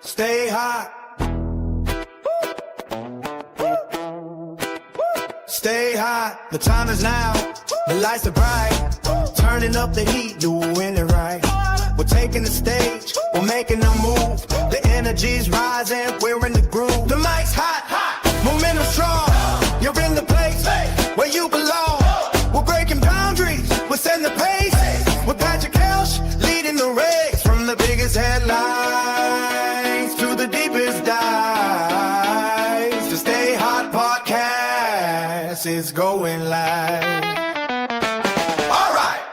Stay hot. Stay hot. The time is now. The lights are bright. Turning up the heat, doing it right. We're taking the stage. We're making a move. The energy's rising. We're in the groove. The mic's hot. Momentum strong. You're in the place where you belong. We're breaking boundaries. We're setting the pace. With Patrick Helsh leading the race. From the biggest headlines to the deepest dives. The Stay Hot podcast is going live. All right.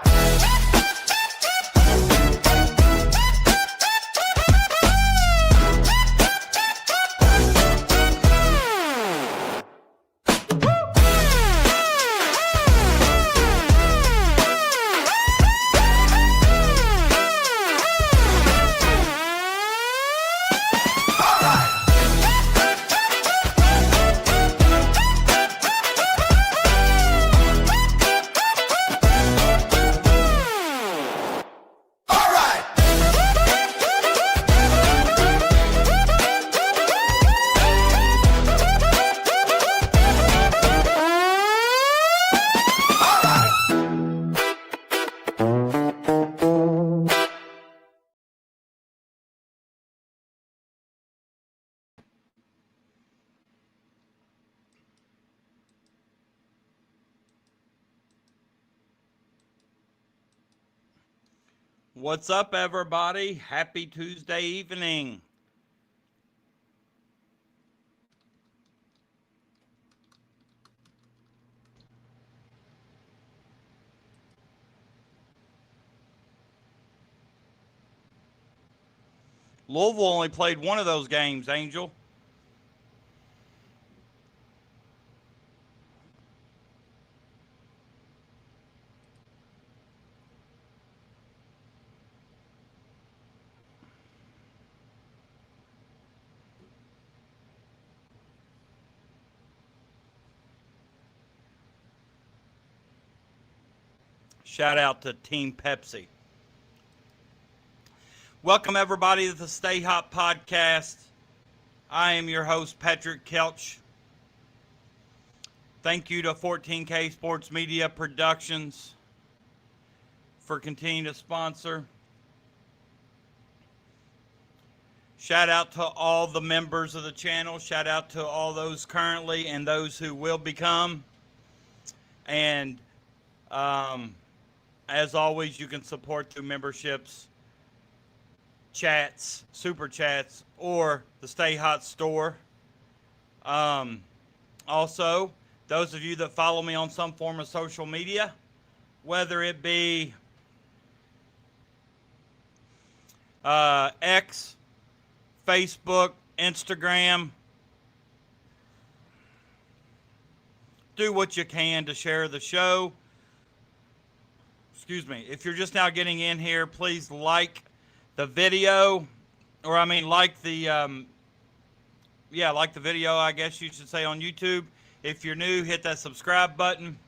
What's up, everybody? Happy Tuesday evening. Louisville only played one of those games, Angel. Shout out to Team Pepsi. Welcome, everybody, to the Stay Hot podcast. I am your host, Patrick Kelch. Thank you to 14K Sports Media Productions for continuing to sponsor. Shout out to all the members of the channel. Shout out to all those currently and those who will become. And as always, you can support through memberships, chats, super chats, or the Stay Hot store. Also, those of you that follow me on some form of social media, whether it be X, Facebook, Instagram, do what you can to share the show. Excuse me. If you're just now getting in here, please like the video, or like the like the video, I guess you should say, on YouTube. If you're new, hit that subscribe button.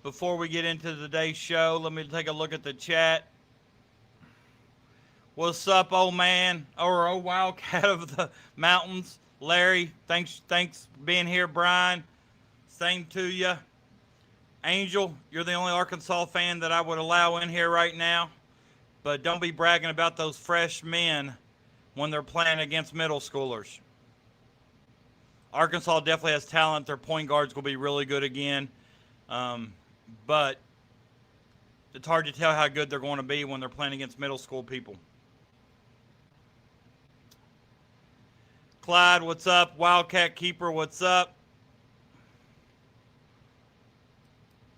Before we get into today's show, let me take a look at the chat. What's up, old man, or old wildcat of the mountains? Larry, thanks for being here. Brian, same to you. Angel, you're the only Arkansas fan that I would allow in here right now. But don't be bragging about those fresh men when they're playing against middle schoolers. Arkansas definitely has talent. Their point guards will be really good again. But it's hard to tell how good they're going to be when they're playing against middle school people. Clyde, what's up? Wildcat Keeper, what's up?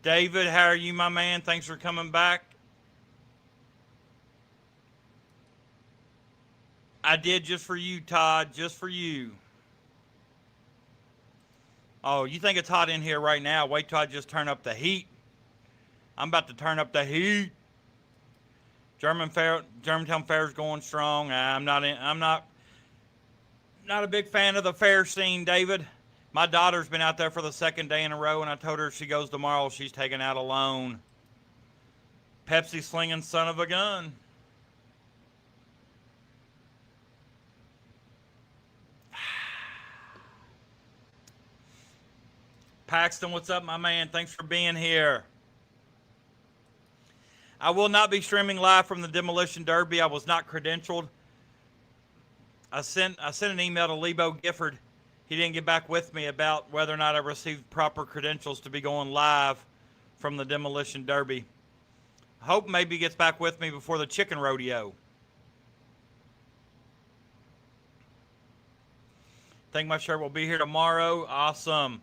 David, how are you, my man? Thanks for coming back. I did just for you, Todd, just for you. Oh, you think it's hot in here right now? Wait till I just turn up the heat. I'm about to turn up the heat. Germantown Fair's going strong. I'm not a big fan of the fair scene, David. My daughter's been out there for the second day in a row, and I told her if she goes tomorrow, she's taking out a loan. Pepsi slinging son of a gun. Paxton, what's up, my man? Thanks for being here. I will not be streaming live from the Demolition Derby. I was not credentialed. I sent an email to Lebo Gifford. He didn't get back with me about whether or not I received proper credentials to be going live from the Demolition Derby. Hope maybe he gets back with me before the chicken rodeo. Think my shirt will be here tomorrow. Awesome.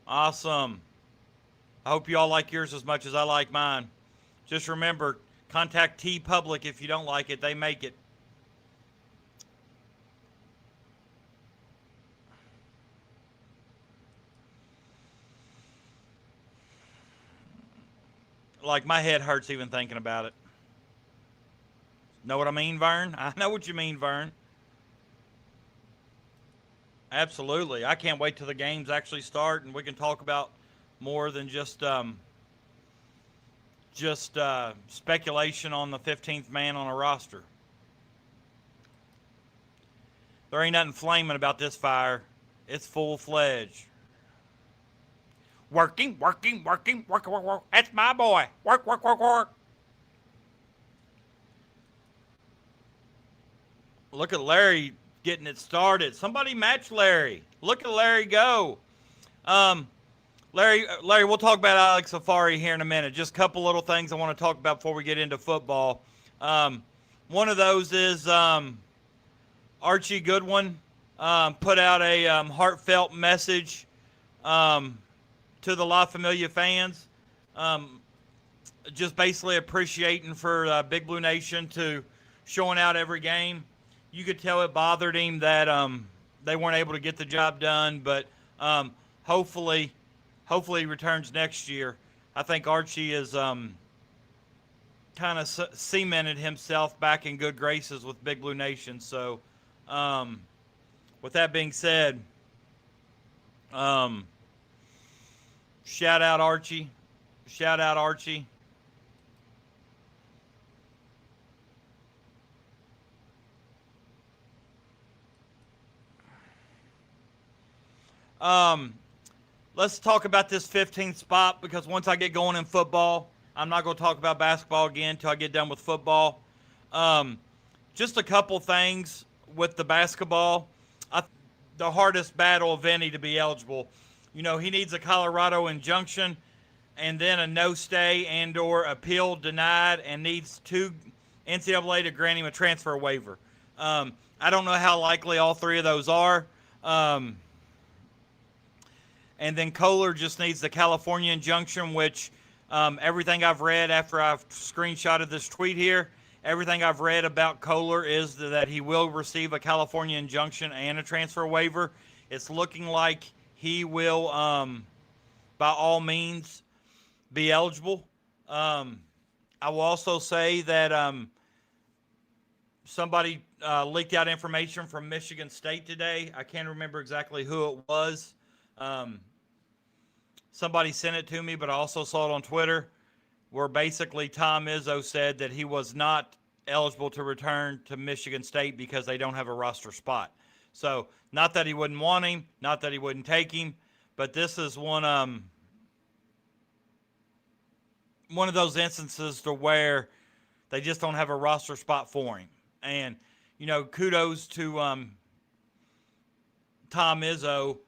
Awesome. I hope you all like yours as much as I like mine. Just remember, contact T Public if you don't like it. They make it. Like, my head hurts even thinking about it. Know what I mean, Vern? I know what you mean, Vern. Absolutely. I can't wait till the games actually start and we can talk about more than just speculation on the 15th man on a roster. There ain't nothing flaming about this fire. It's full-fledged. Working. That's my boy. Work. Look at Larry getting it started. Somebody match Larry. Look at Larry go. Larry, we'll talk about Alex Safari here in a minute. Just a couple little things I want to talk about before we get into football. One of those is Archie Goodwin put out a heartfelt message to the La Familia fans, just basically appreciating for Big Blue Nation to showing out every game. You could tell it bothered him that they weren't able to get the job done, but hopefully he returns next year. I think Archie has kind of cemented himself back in good graces with Big Blue Nation. So with that being said, shout out Archie. Shout out Archie. Let's talk about this 15th spot, because once I get going in football, I'm not going to talk about basketball again until I get done with football. Just a couple things with the basketball. The hardest battle of any to be eligible. You know, he needs a Colorado injunction and then a no stay and or appeal denied, and needs NCAA to grant him a transfer waiver. I don't know how likely all three of those are. And then Kohler just needs the California injunction, which everything I've read after I've screenshotted this tweet here, everything I've read about Kohler is that he will receive a California injunction and a transfer waiver. It's looking like he will, by all means, be eligible. I will also say that somebody leaked out information from Michigan State today. I can't remember exactly who it was. Somebody sent it to me, but I also saw it on Twitter, where basically Tom Izzo said that he was not eligible to return to Michigan State because they don't have a roster spot. So not that he wouldn't want him, not that he wouldn't take him, but this is one of those instances to where they just don't have a roster spot for him. And, you know, kudos to Tom Izzo,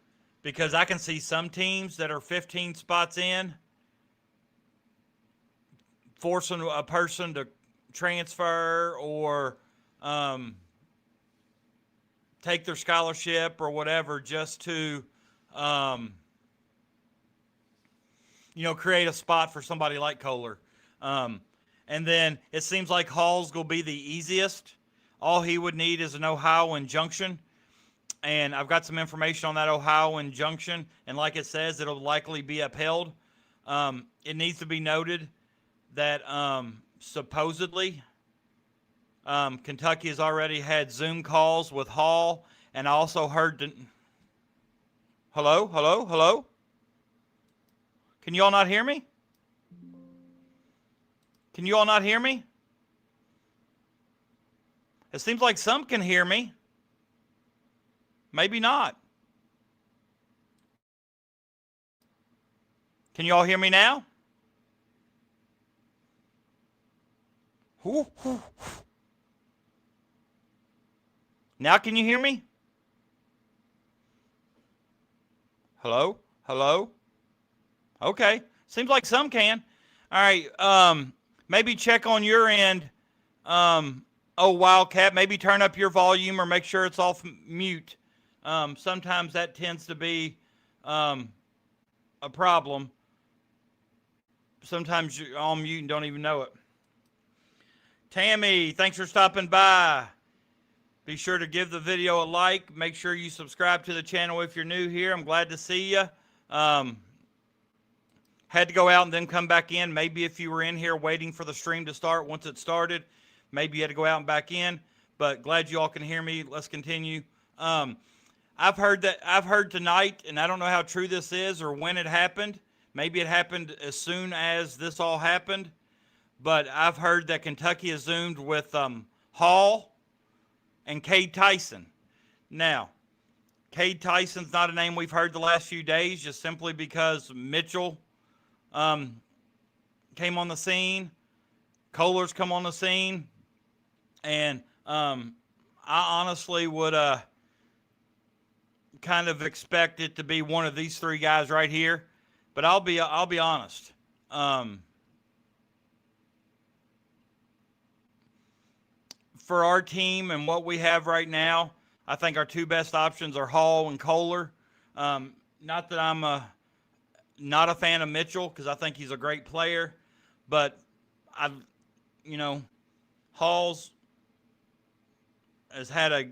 because I can see some teams that are 15 spots in forcing a person to transfer or take their scholarship or whatever just to, create a spot for somebody like Kohler. And then it seems like Hall's will be the easiest. All he would need is an Ohio injunction. And I've got some information on that Ohio injunction. And like it says, it'll likely be upheld. It needs to be noted that supposedly Kentucky has already had Zoom calls with Hall. And I also heard... Hello? Can you all not hear me? Can you all not hear me? It seems like some can hear me. Maybe not. Can you all hear me now? Whoo, whoo. Now can you hear me? Hello? Hello? Okay. Seems like some can. All right. Maybe check on your end. Oh, Wildcat, maybe turn up your volume or make sure it's off mute. Sometimes that tends to be a problem. Sometimes you're on mute and don't even know it. Tammy, thanks for stopping by. Be sure to give the video a like. Make sure you subscribe to the channel if you're new here. I'm glad to see you. Had to go out and then come back in. Maybe if you were in here waiting for the stream to start, once it started, maybe you had to go out and back in. But glad you all can hear me. Let's continue. I've heard tonight, and I don't know how true this is or when it happened. Maybe it happened as soon as this all happened. But I've heard that Kentucky has Zoomed with Hall and Cade Tyson. Now, Cade Tyson's not a name we've heard the last few days, just simply because Mitchell came on the scene. Kohler's come on the scene. And I honestly would kind of expect it to be one of these three guys right here. But I'll be honest. For our team and what we have right now, I think our two best options are Hall and Kohler. Not that I'm not a fan of Mitchell, because I think he's a great player, but Hall's had a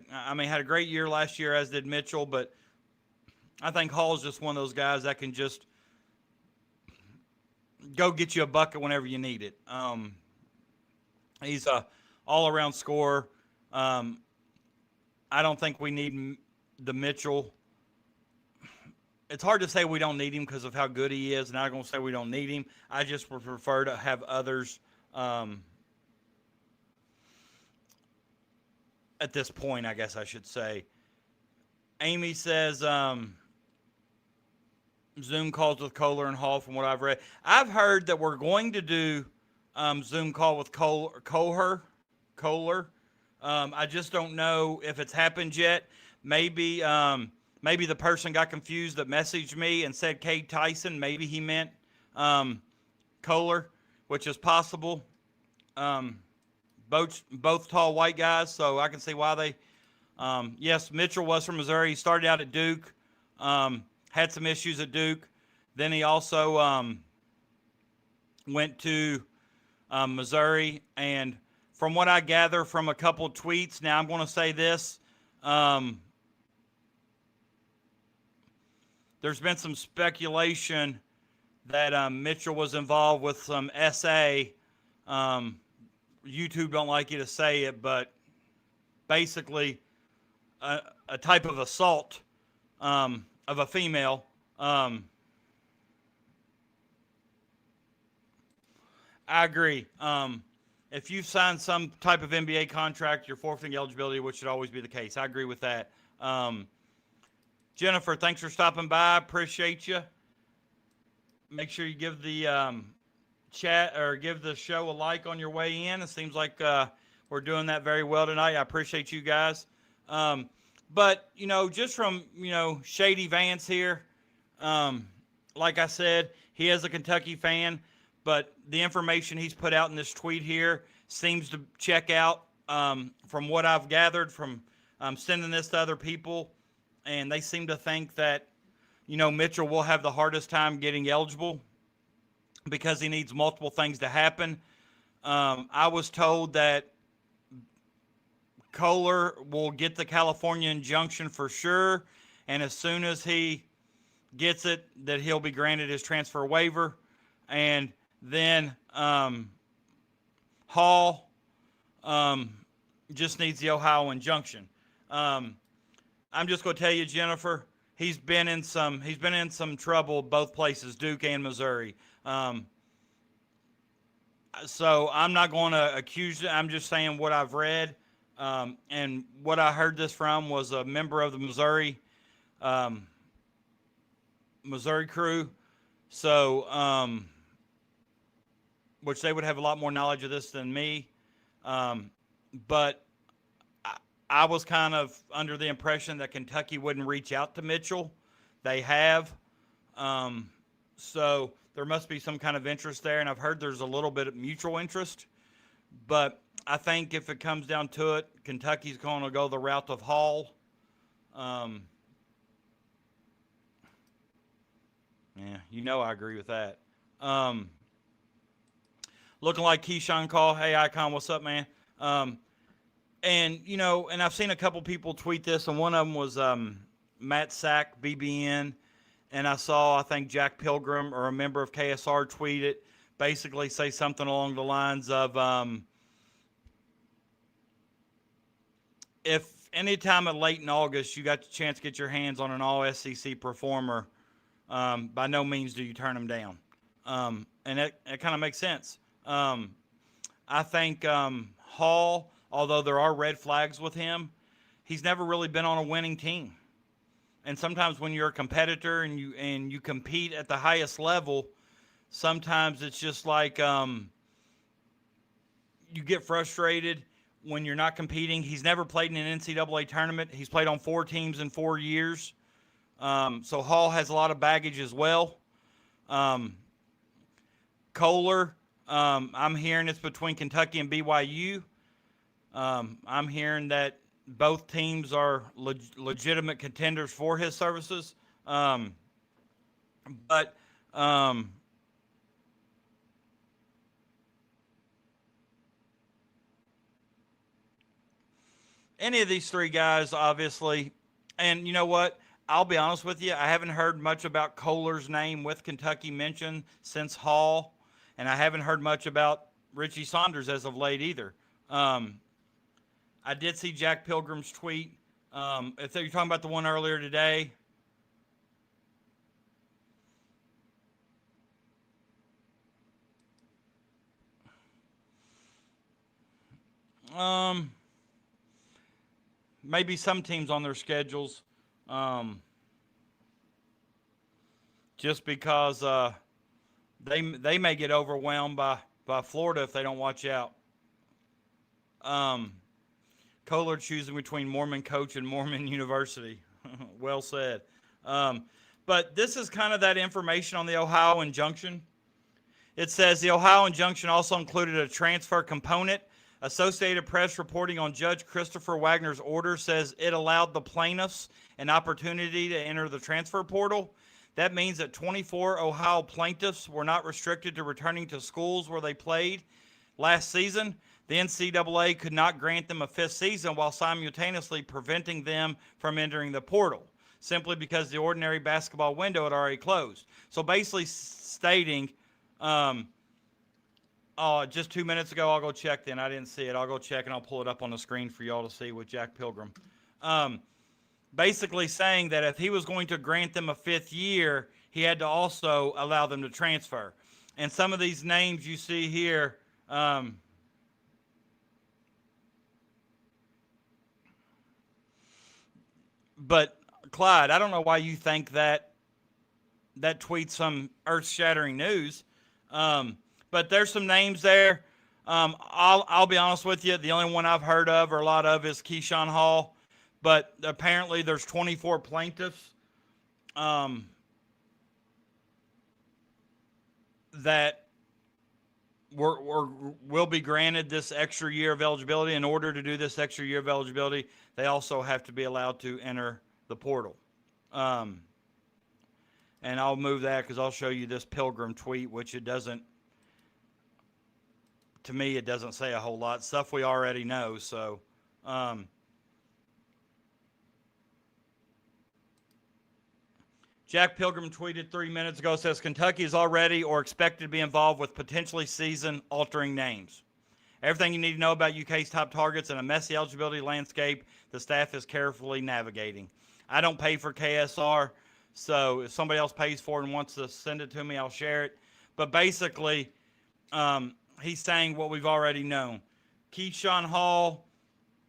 great year last year, as did Mitchell, but I think Hall's just one of those guys that can just go get you a bucket whenever you need it. He's a all-around scorer. I don't think we need the Mitchell. It's hard to say we don't need him because of how good he is, and I'm not going to say we don't need him. I just would prefer to have others at this point, I guess I should say. Amy says Zoom calls with Kohler and Hall from what I've read. I've heard that we're going to do Zoom call with Kohler. I just don't know if it's happened yet. Maybe the person got confused that messaged me and said Cade Tyson. Maybe he meant Kohler, which is possible. Both tall white guys, so I can see why they. Yes, Mitchell was from Missouri. He started out at Duke, had some issues at Duke. Then he also went to Missouri, and from what I gather from a couple of tweets, now I'm going to say this. There's been some speculation that Mitchell was involved with some SA. YouTube don't like you to say it, but basically a type of assault of a female. I agree. If you've signed some type of NBA contract, you're forfeiting eligibility, which should always be the case. I agree with that. Jennifer, thanks for stopping by. Appreciate you. Make sure you give the chat or give the show a like on your way in. It seems like we're doing that very well tonight. I appreciate you guys. But, just from, Shady Vance here, like I said, he is a Kentucky fan, but the information he's put out in this tweet here seems to check out from what I've gathered from sending this to other people. And they seem to think that, Mitchell will have the hardest time getting eligible because he needs multiple things to happen. I was told that Kohler will get the California injunction for sure. And as soon as he gets it, that he'll be granted his transfer waiver. And then Hall just needs the Ohio injunction. I'm just going to tell you, Jennifer, he's been in some trouble both places, Duke and Missouri. So I'm not going to accuse it. I'm just saying what I've read. And what I heard this from was a member of the Missouri crew So, which they would have a lot more knowledge of this than me. But I was kind of under the impression that Kentucky wouldn't reach out to Mitchell. They have. So there must be some kind of interest there. And I've heard there's a little bit of mutual interest. But I think if it comes down to it, Kentucky's going to go the route of Hall. Yeah, you know I agree with that. Looking like Keyshawn Call. Hey, Icon, what's up, man? And, you know, and I've seen a couple people tweet this, and one of them was Matt Sack, BBN. And I saw, I think, Jack Pilgrim or a member of KSR tweet it, basically say something along the lines of, if anytime at late in August you got the chance to get your hands on an all-SEC performer, by no means do you turn them down. And it kind of makes sense. I think Hall, although there are red flags with him, he's never really been on a winning team. And sometimes when you're a competitor and you compete at the highest level, sometimes it's just like you get frustrated when you're not competing. He's never played in an NCAA tournament. He's played on 4 teams in 4 years. So Hall has a lot of baggage as well. Kohler, I'm hearing it's between Kentucky and BYU. I'm hearing that both teams are legitimate contenders for his services. But any of these 3 guys, obviously, and you know what? I'll be honest with you. I haven't heard much about Kohler's name with Kentucky mentioned since Hall, and I haven't heard much about Richie Saunders as of late either. I did see Jack Pilgrim's tweet. If you're talking about the one earlier today, maybe some teams on their schedules, just because they may get overwhelmed by Florida if they don't watch out. Kohler choosing between Mormon coach and Mormon University. Well said. But this is kind of that information on the Ohio injunction. It says the Ohio injunction also included a transfer component. Associated Press reporting on Judge Christopher Wagner's order says it allowed the plaintiffs an opportunity to enter the transfer portal. That means that 24 Ohio plaintiffs were not restricted to returning to schools where they played last season. The NCAA could not grant them a 5th season while simultaneously preventing them from entering the portal, simply because the ordinary basketball window had already closed. So basically stating, just 2 minutes ago, I'll go check then. I didn't see it. I'll go check and I'll pull it up on the screen for y'all to see with Jack Pilgrim. Basically saying that if he was going to grant them a 5th year, he had to also allow them to transfer. And some of these names you see here, but Clyde, I don't know why you think that tweet's some earth-shattering news. But there's some names there. I'll be honest with you. The only one I've heard of or a lot of is Keyshawn Hall. But apparently there's 24 plaintiffs that will be granted this extra year of eligibility. In order to do this extra year of eligibility, they also have to be allowed to enter the portal. And I'll move that because I'll show you this Pilgrim tweet, which it doesn't, to me, it doesn't say a whole lot. Stuff we already know. So, Jack Pilgrim tweeted 3 minutes ago, says Kentucky is already or expected to be involved with potentially season-altering names. Everything you need to know about UK's top targets and a messy eligibility landscape the staff is carefully navigating. I don't pay for KSR, so if somebody else pays for it and wants to send it to me, I'll share it. But basically, he's saying what we've already known. Keyshawn Hall,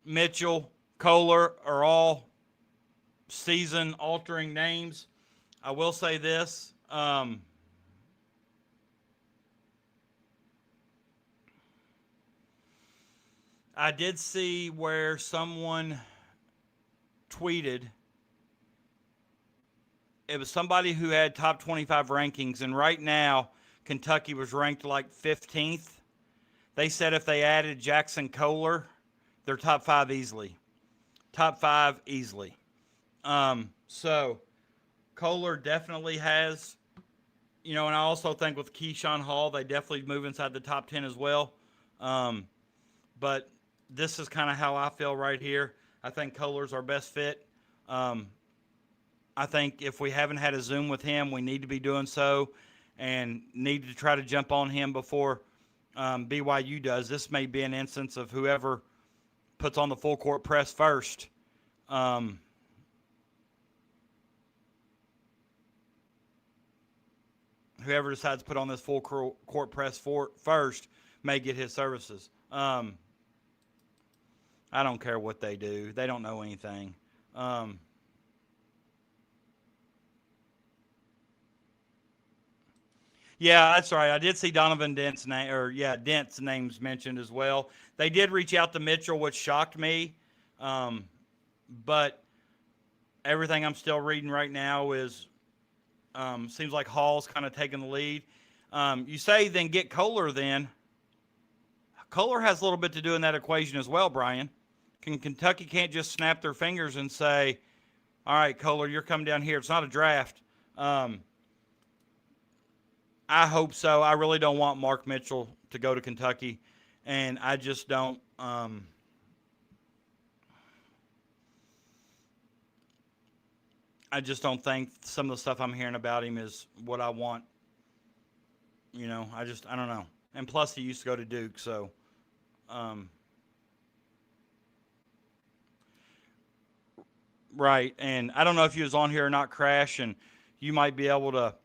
Mitchell, Kohler are all season-altering names. I will say this. I did see where someone tweeted. It was somebody who had top 25 rankings, and right now Kentucky was ranked like 15th. They said if they added Jackson Kohler, they're top five easily. Top five easily. So Kohler definitely has, and I also think with Keyshawn Hall, they definitely move inside the top 10 as well. But this is kind of how I feel right here. I think Kohler's our best fit. I think if we haven't had a Zoom with him, we need to be doing so and need to try to jump on him before BYU does. This may be an instance of whoever puts on the full court press first. Whoever decides to put on this full court press first may get his services. I don't care what they do. They don't know anything. Yeah, that's right. I did see Donovan Dent's Dent's names mentioned as well. They did reach out to Mitchell, which shocked me. But everything I'm still reading right now is seems like Hall's kind of taking the lead. You say then get Kohler then. Kohler has a little bit to do in that equation as well, Brian. Kentucky can't just snap their fingers and say, all right, Kohler, you're coming down here. It's not a draft. I hope so. I really don't want Mark Mitchell to go to Kentucky, and I just don't. I just don't think some of the stuff I'm hearing about him is what I want. I don't know. And plus, he used to go to Duke, so. Right, and I don't know if he was on here or not, Crash, and you might be able to.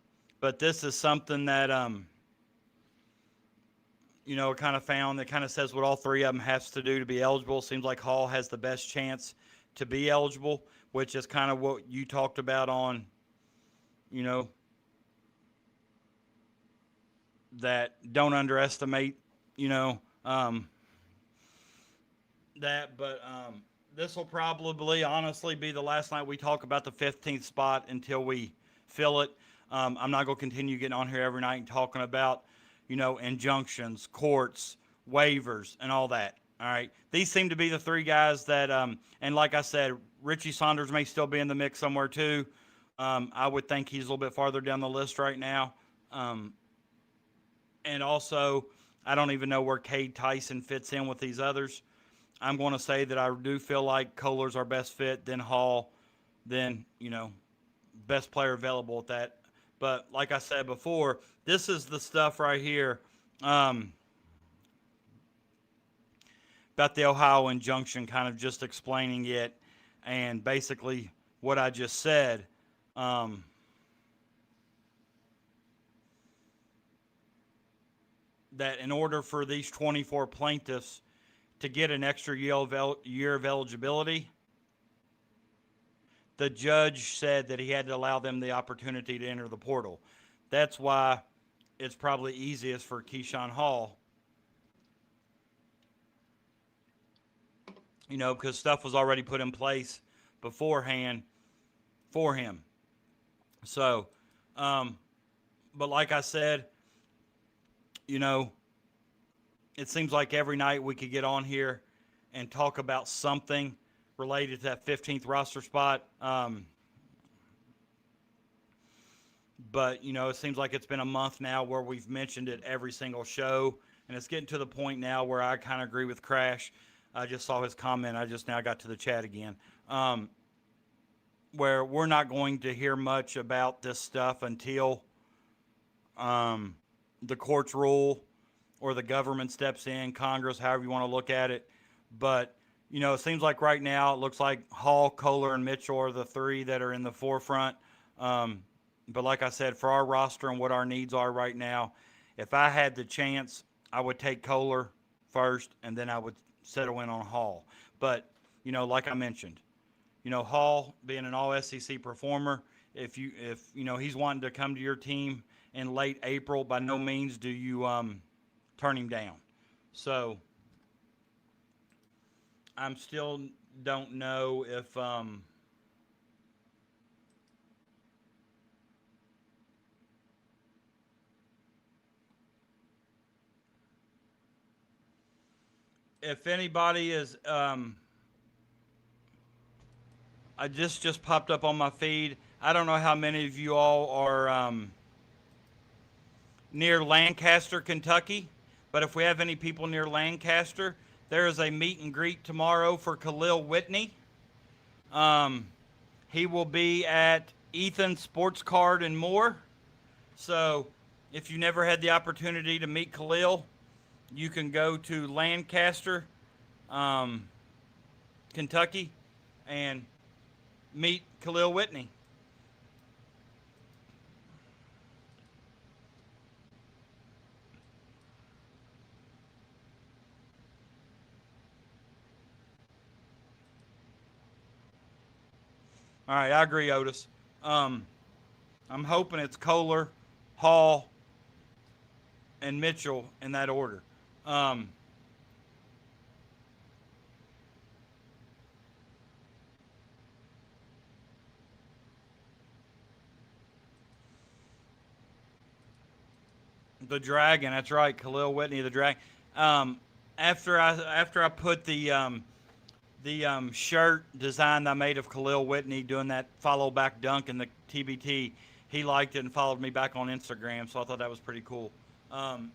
But this is something that, kind of found that kind of says what all three of them has to do to be eligible. Seems like Hall has the best chance to be eligible, which is kind of what you talked about on, that don't underestimate, that. But this will probably, honestly, be the last night we talk about the 15th spot until we fill it. I'm not going to continue getting on here every night and talking about, injunctions, courts, waivers, and all that. All right. These seem to be the three guys that, and like I said, Richie Saunders may still be in the mix somewhere too. I would think he's a little bit farther down the list right now. And also, I don't even know where Cade Tyson fits in with these others. I'm going to say that I do feel like Kohler's our best fit, then Hall, then, best player available at that. But like I said before, this is the stuff right here about the Ohio injunction, kind of just explaining it and basically what I just said. That in order for these 24 plaintiffs to get an extra year of eligibility, the judge said that he had to allow them the opportunity to enter the portal. That's why it's probably easiest for Keyshawn Hall, because stuff was already put in place beforehand for him. So, but like I said, it seems like every night we could get on here and talk about something related to that 15th roster spot. But, it seems like it's been a month now where we've mentioned it every single show. And it's getting to the point now where I kind of agree with Crash. I just saw his comment. I just now got to the chat again. Where we're not going to hear much about this stuff until the courts rule or the government steps in, Congress, however you want to look at it. But, it seems like right now it looks like Hall, Kohler, and Mitchell are the three that are in the forefront. But like I said, for our roster and what our needs are right now, if I had the chance, I would take Kohler first, and then I would settle in on Hall. But, like I mentioned, Hall being an all-SEC performer, if he's wanting to come to your team in late April, by no means do you turn him down. So I'm still don't know if anybody is I just popped up on my feed. I don't know how many of you all are near Lancaster, Kentucky, but if we have any people near Lancaster, there is a meet and greet tomorrow for Khalil Whitney. Um, he will be at Ethan Sports Card and More. So if you never had the opportunity to meet Khalil, you can go to Lancaster, um, Kentucky, and meet Khalil Whitney. All right, I agree, Otis. Um, I'm hoping it's Kohler, Hall, and Mitchell in that order. Um, the Dragon, that's right, Khalil Whitney, the Dragon. Um, after I put the shirt design I made of Khalil Whitney doing that follow back dunk in the TBT, he liked it and followed me back on Instagram, so I thought that was pretty cool. Um,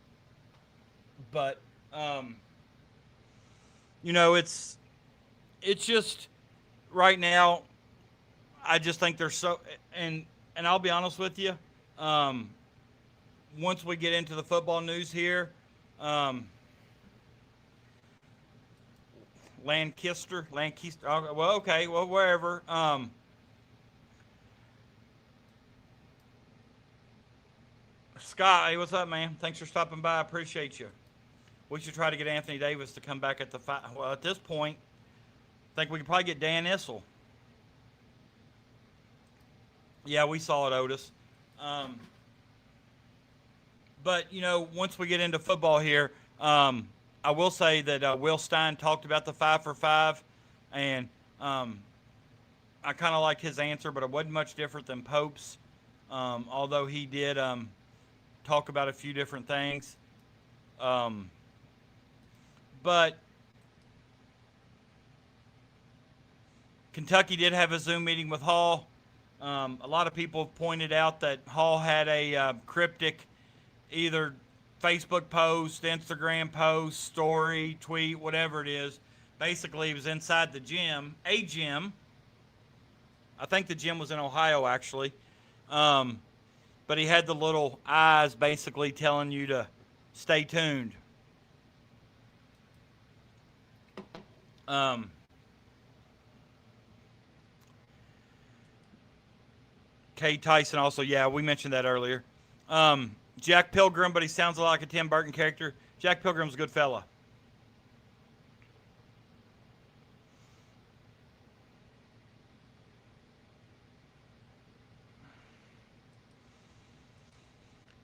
but um, it's just right now. I just think they're so and I'll be honest with you. Um, Once we get into the football news here, um, Lancaster. Well, okay, well, wherever. Scott, hey, what's up, man? Thanks for stopping by. I appreciate you. We should try to get Anthony Davis to come back at the fight. Well, at this point, I think we could probably get Dan Issel. Yeah, we saw it, Otis. Um, but once we get into football here, I will say that Will Stein talked about the 5 for 5, and I kind of liked his answer, but it wasn't much different than Pope's. Although he did talk about a few different things. Um, but Kentucky did have a Zoom meeting with Hall. A lot of people have pointed out that Hall had a cryptic, either Facebook post, Instagram post, story, tweet, whatever it is. Basically, he was inside the gym, a gym. I think the gym was in Ohio, actually. Um, but he had the little eyes basically telling you to stay tuned. Um, Kay Tyson also, yeah, we mentioned that earlier. Jack Pilgrim, but he sounds like a Tim Burton character. Jack Pilgrim's a good fella.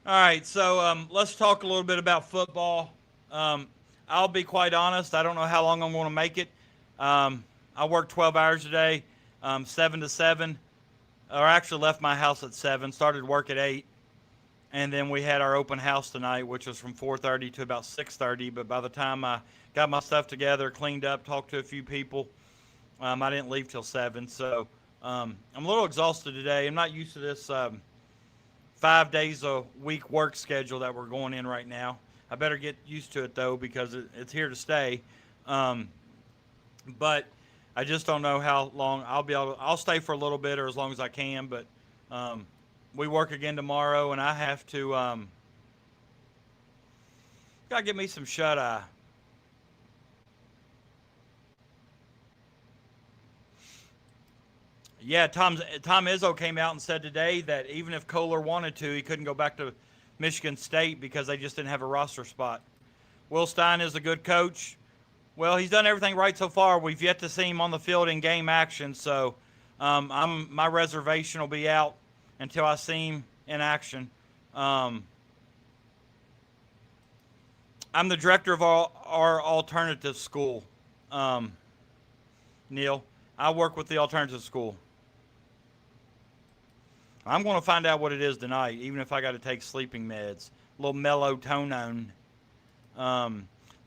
All right, so let's talk a little bit about football. Um, I'll be quite honest. I don't know how long I'm going to make it. I work 12 hours a day, 7 to 7, or actually left my house at 7, started work at 8, and then we had our open house tonight, which was from 4:30 to about 6:30. But by the time I got my stuff together, cleaned up, talked to a few people, I didn't leave till 7. So I'm a little exhausted today. I'm not used to this 5 days a week work schedule that we're going in right now. I better get used to it though, because it's here to stay. Um, but I just don't know how long I'll be able to. I'll stay for a little bit or as long as I can. But um, we work again tomorrow, and I have to gotta get me some shut eye. Yeah, Tom Izzo came out and said today that even if Kohler wanted to, he couldn't go back to Michigan State because they just didn't have a roster spot. Will Stein is a good coach. Well, he's done everything right so far. We've yet to see him on the field in game action, so my reservation will be out until I see him in action. Um, I'm the director of our alternative school. Um, Neil. I work with the alternative school. I'm going to find out what it is tonight, even if I got to take sleeping meds. A little melatonin.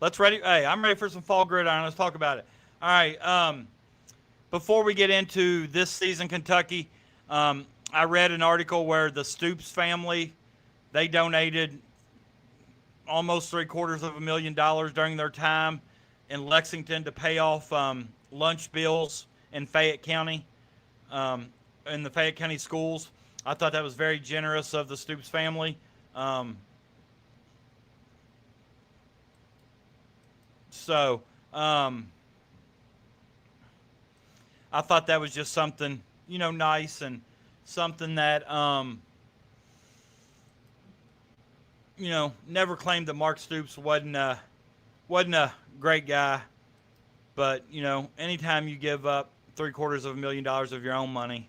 Let's ready. Hey, I'm ready for some fall gridiron. Let's talk about it. All right. Before we get into this season, Kentucky, I read an article where the Stoops family, they donated almost $750,000 during their time in Lexington to pay off lunch bills in Fayette County, in the Fayette County schools. I thought that was very generous of the Stoops family. So I thought that was just something, nice and something that, never claimed that Mark Stoops wasn't a great guy. But, anytime you give up $750,000 of your own money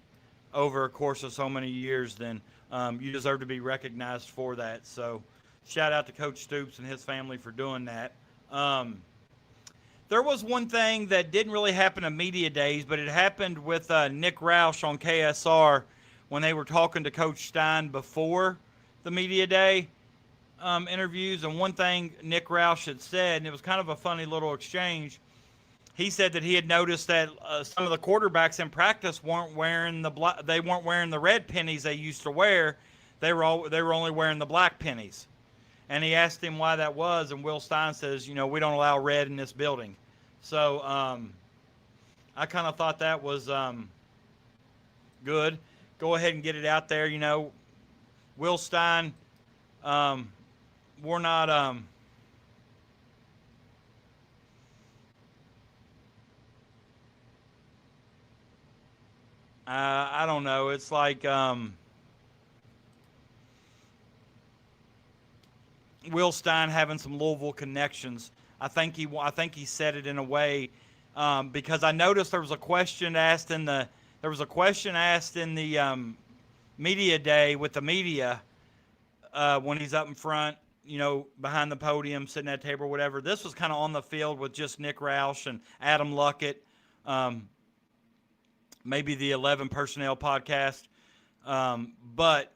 over a course of so many years, then you deserve to be recognized for that. So shout out to Coach Stoops and his family for doing that. There was one thing that didn't really happen at media days, but it happened with Nick Roush on KSR when they were talking to Coach Stein before the media day interviews. And one thing Nick Roush had said, and it was kind of a funny little exchange, he said that he had noticed that some of the quarterbacks in practice weren't wearing they weren't wearing the red pennies they used to wear. They were only wearing the black pennies. And he asked him why that was, and Will Stein says, we don't allow red in this building. So I kind of thought that was good. Go ahead and get it out there. Will Stein, we're not I don't know. It's like Will Stein having some Louisville connections. I think he said it in a way because I noticed there was a question asked in the media day with the media when he's up in front, behind the podium, sitting at a table or whatever. This was kind of on the field with just Nick Roush and Adam Luckett, maybe the 11 Personnel podcast. But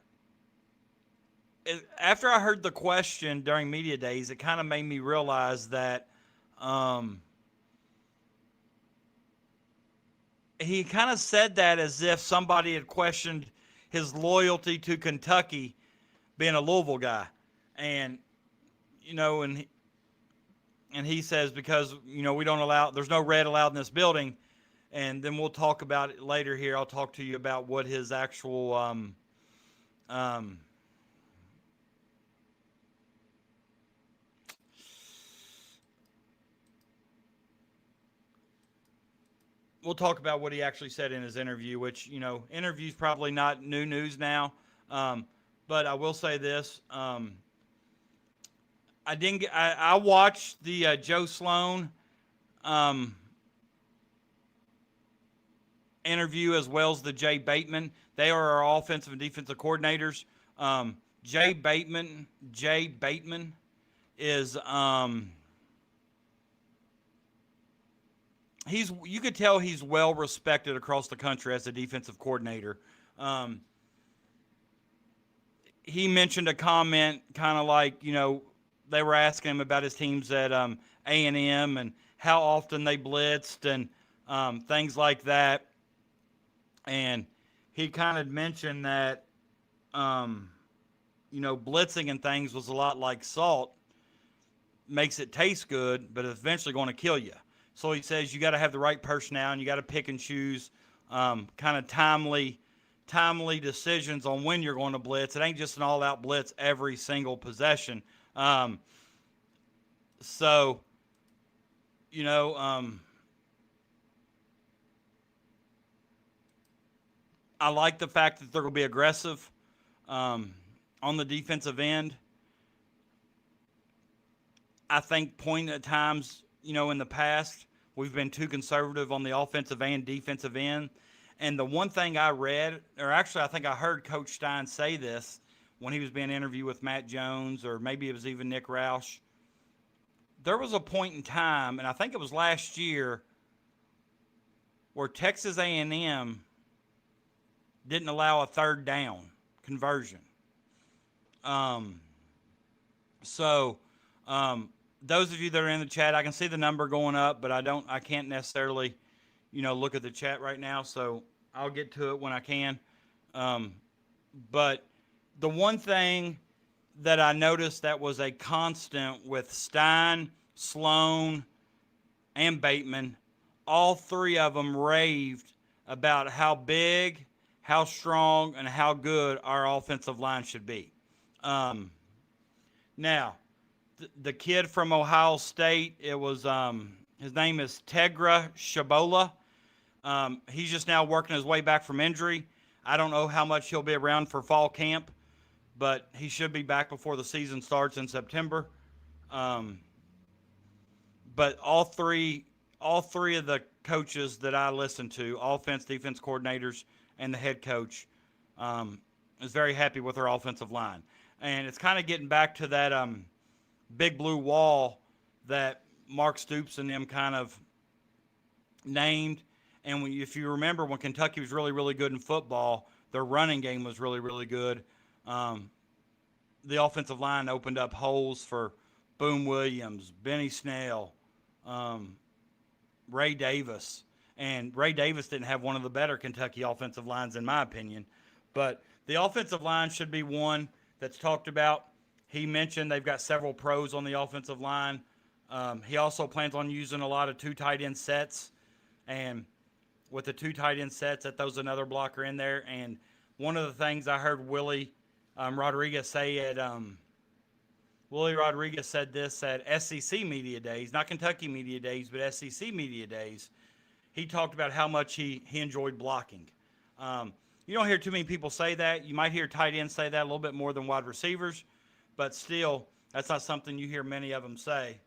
after I heard the question during media days, it kind of made me realize that he kind of said that as if somebody had questioned his loyalty to Kentucky, being a Louisville guy. And, and he says because, we don't allow, there's no red allowed in this building. And then we'll talk about it later here. I'll talk to you about what his actual we'll talk about what he actually said in his interview, which, interview's probably not new news now. But I will say this. I watched the Joe Sloan interview as well as the Jay Bateman. They are our offensive and defensive coordinators. Jay Bateman is you could tell he's well respected across the country as a defensive coordinator. He mentioned a comment kind of like, they were asking him about his teams at A&M and how often they blitzed and things like that. And he kind of mentioned that, blitzing and things was a lot like salt. Makes it taste good, but it's eventually going to kill you. So he says you got to have the right personnel and you got to pick and choose kind of timely decisions on when you're going to blitz. It ain't just an all-out blitz every single possession. I like the fact that they're going to be aggressive on the defensive end. I think point at times, in the past, we've been too conservative on the offensive and defensive end. And the one thing I read, or actually I think I heard Coach Stein say this when he was being interviewed with Matt Jones, or maybe it was even Nick Roush. There was a point in time, and I think it was last year, where Texas A&M didn't allow a third down conversion. So those of you that are in the chat, I can see the number going up, but I can't necessarily, look at the chat right now. So I'll get to it when I can. But the one thing that I noticed that was a constant with Stein, Sloan, and Bateman, all three of them raved about how big, how strong, and how good our offensive line should be. Now, the kid from Ohio State, it was his name is Tegra Shabola. He's just now working his way back from injury. I don't know how much he'll be around for fall camp, but he should be back before the season starts in September. But all three of the coaches that I listen to, offense, defense coordinators, and the head coach, is very happy with their offensive line. And it's kind of getting back to that big blue wall that Mark Stoops and them kind of named. And if you remember, when Kentucky was really, really good in football, their running game was really, really good. The offensive line opened up holes for Boone Williams, Benny Snell, Ray Davis. And Ray Davis didn't have one of the better Kentucky offensive lines, in my opinion. But the offensive line should be one that's talked about. He mentioned they've got several pros on the offensive line. He also plans on using a lot of two tight end sets. And with the two tight end sets, that throws another blocker in there. And one of the things I heard Willie Rodriguez say Willie Rodriguez said this at SEC Media Days, not Kentucky Media Days, but SEC Media Days. He talked about how much he enjoyed blocking. You don't hear too many people say that. You might hear tight ends say that a little bit more than wide receivers, but still, that's not something you hear many of them say.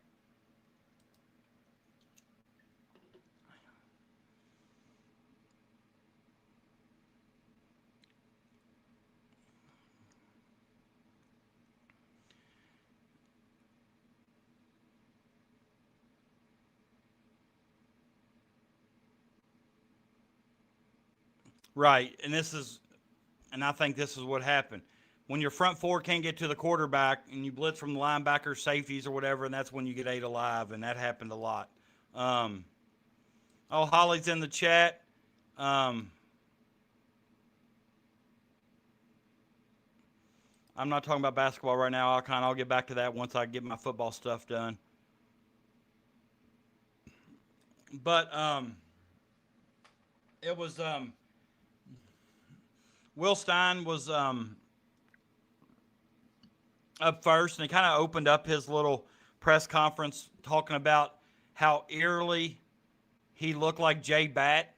Right, and I think this is what happened. When your front four can't get to the quarterback and you blitz from the linebackers, safeties, or whatever, and that's when you get ate alive, and that happened a lot. Holly's in the chat. I'm not talking about basketball right now. I'll get back to that once I get my football stuff done. But it was Will Stein was up first, and he kind of opened up his little press conference talking about how eerily he looked like Jay Batt.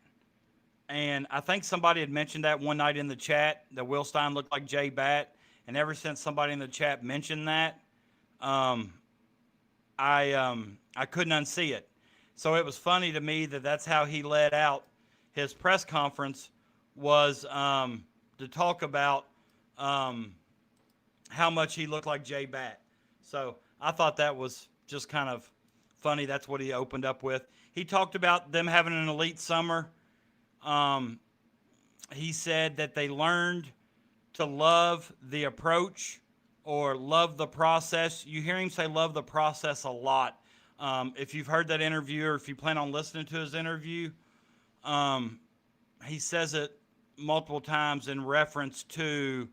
And I think somebody had mentioned that one night in the chat, that Will Stein looked like Jay Batt. And ever since somebody in the chat mentioned that, I couldn't unsee it. So it was funny to me that that's how he led out his press conference, was to talk about how much he looked like Jay Batt. So I thought that was just kind of funny. That's what he opened up with. He talked about them having an elite summer. He said that they learned to love the approach or love the process. You hear him say love the process a lot. If you've heard that interview, or if you plan on listening to his interview, he says it multiple times in reference to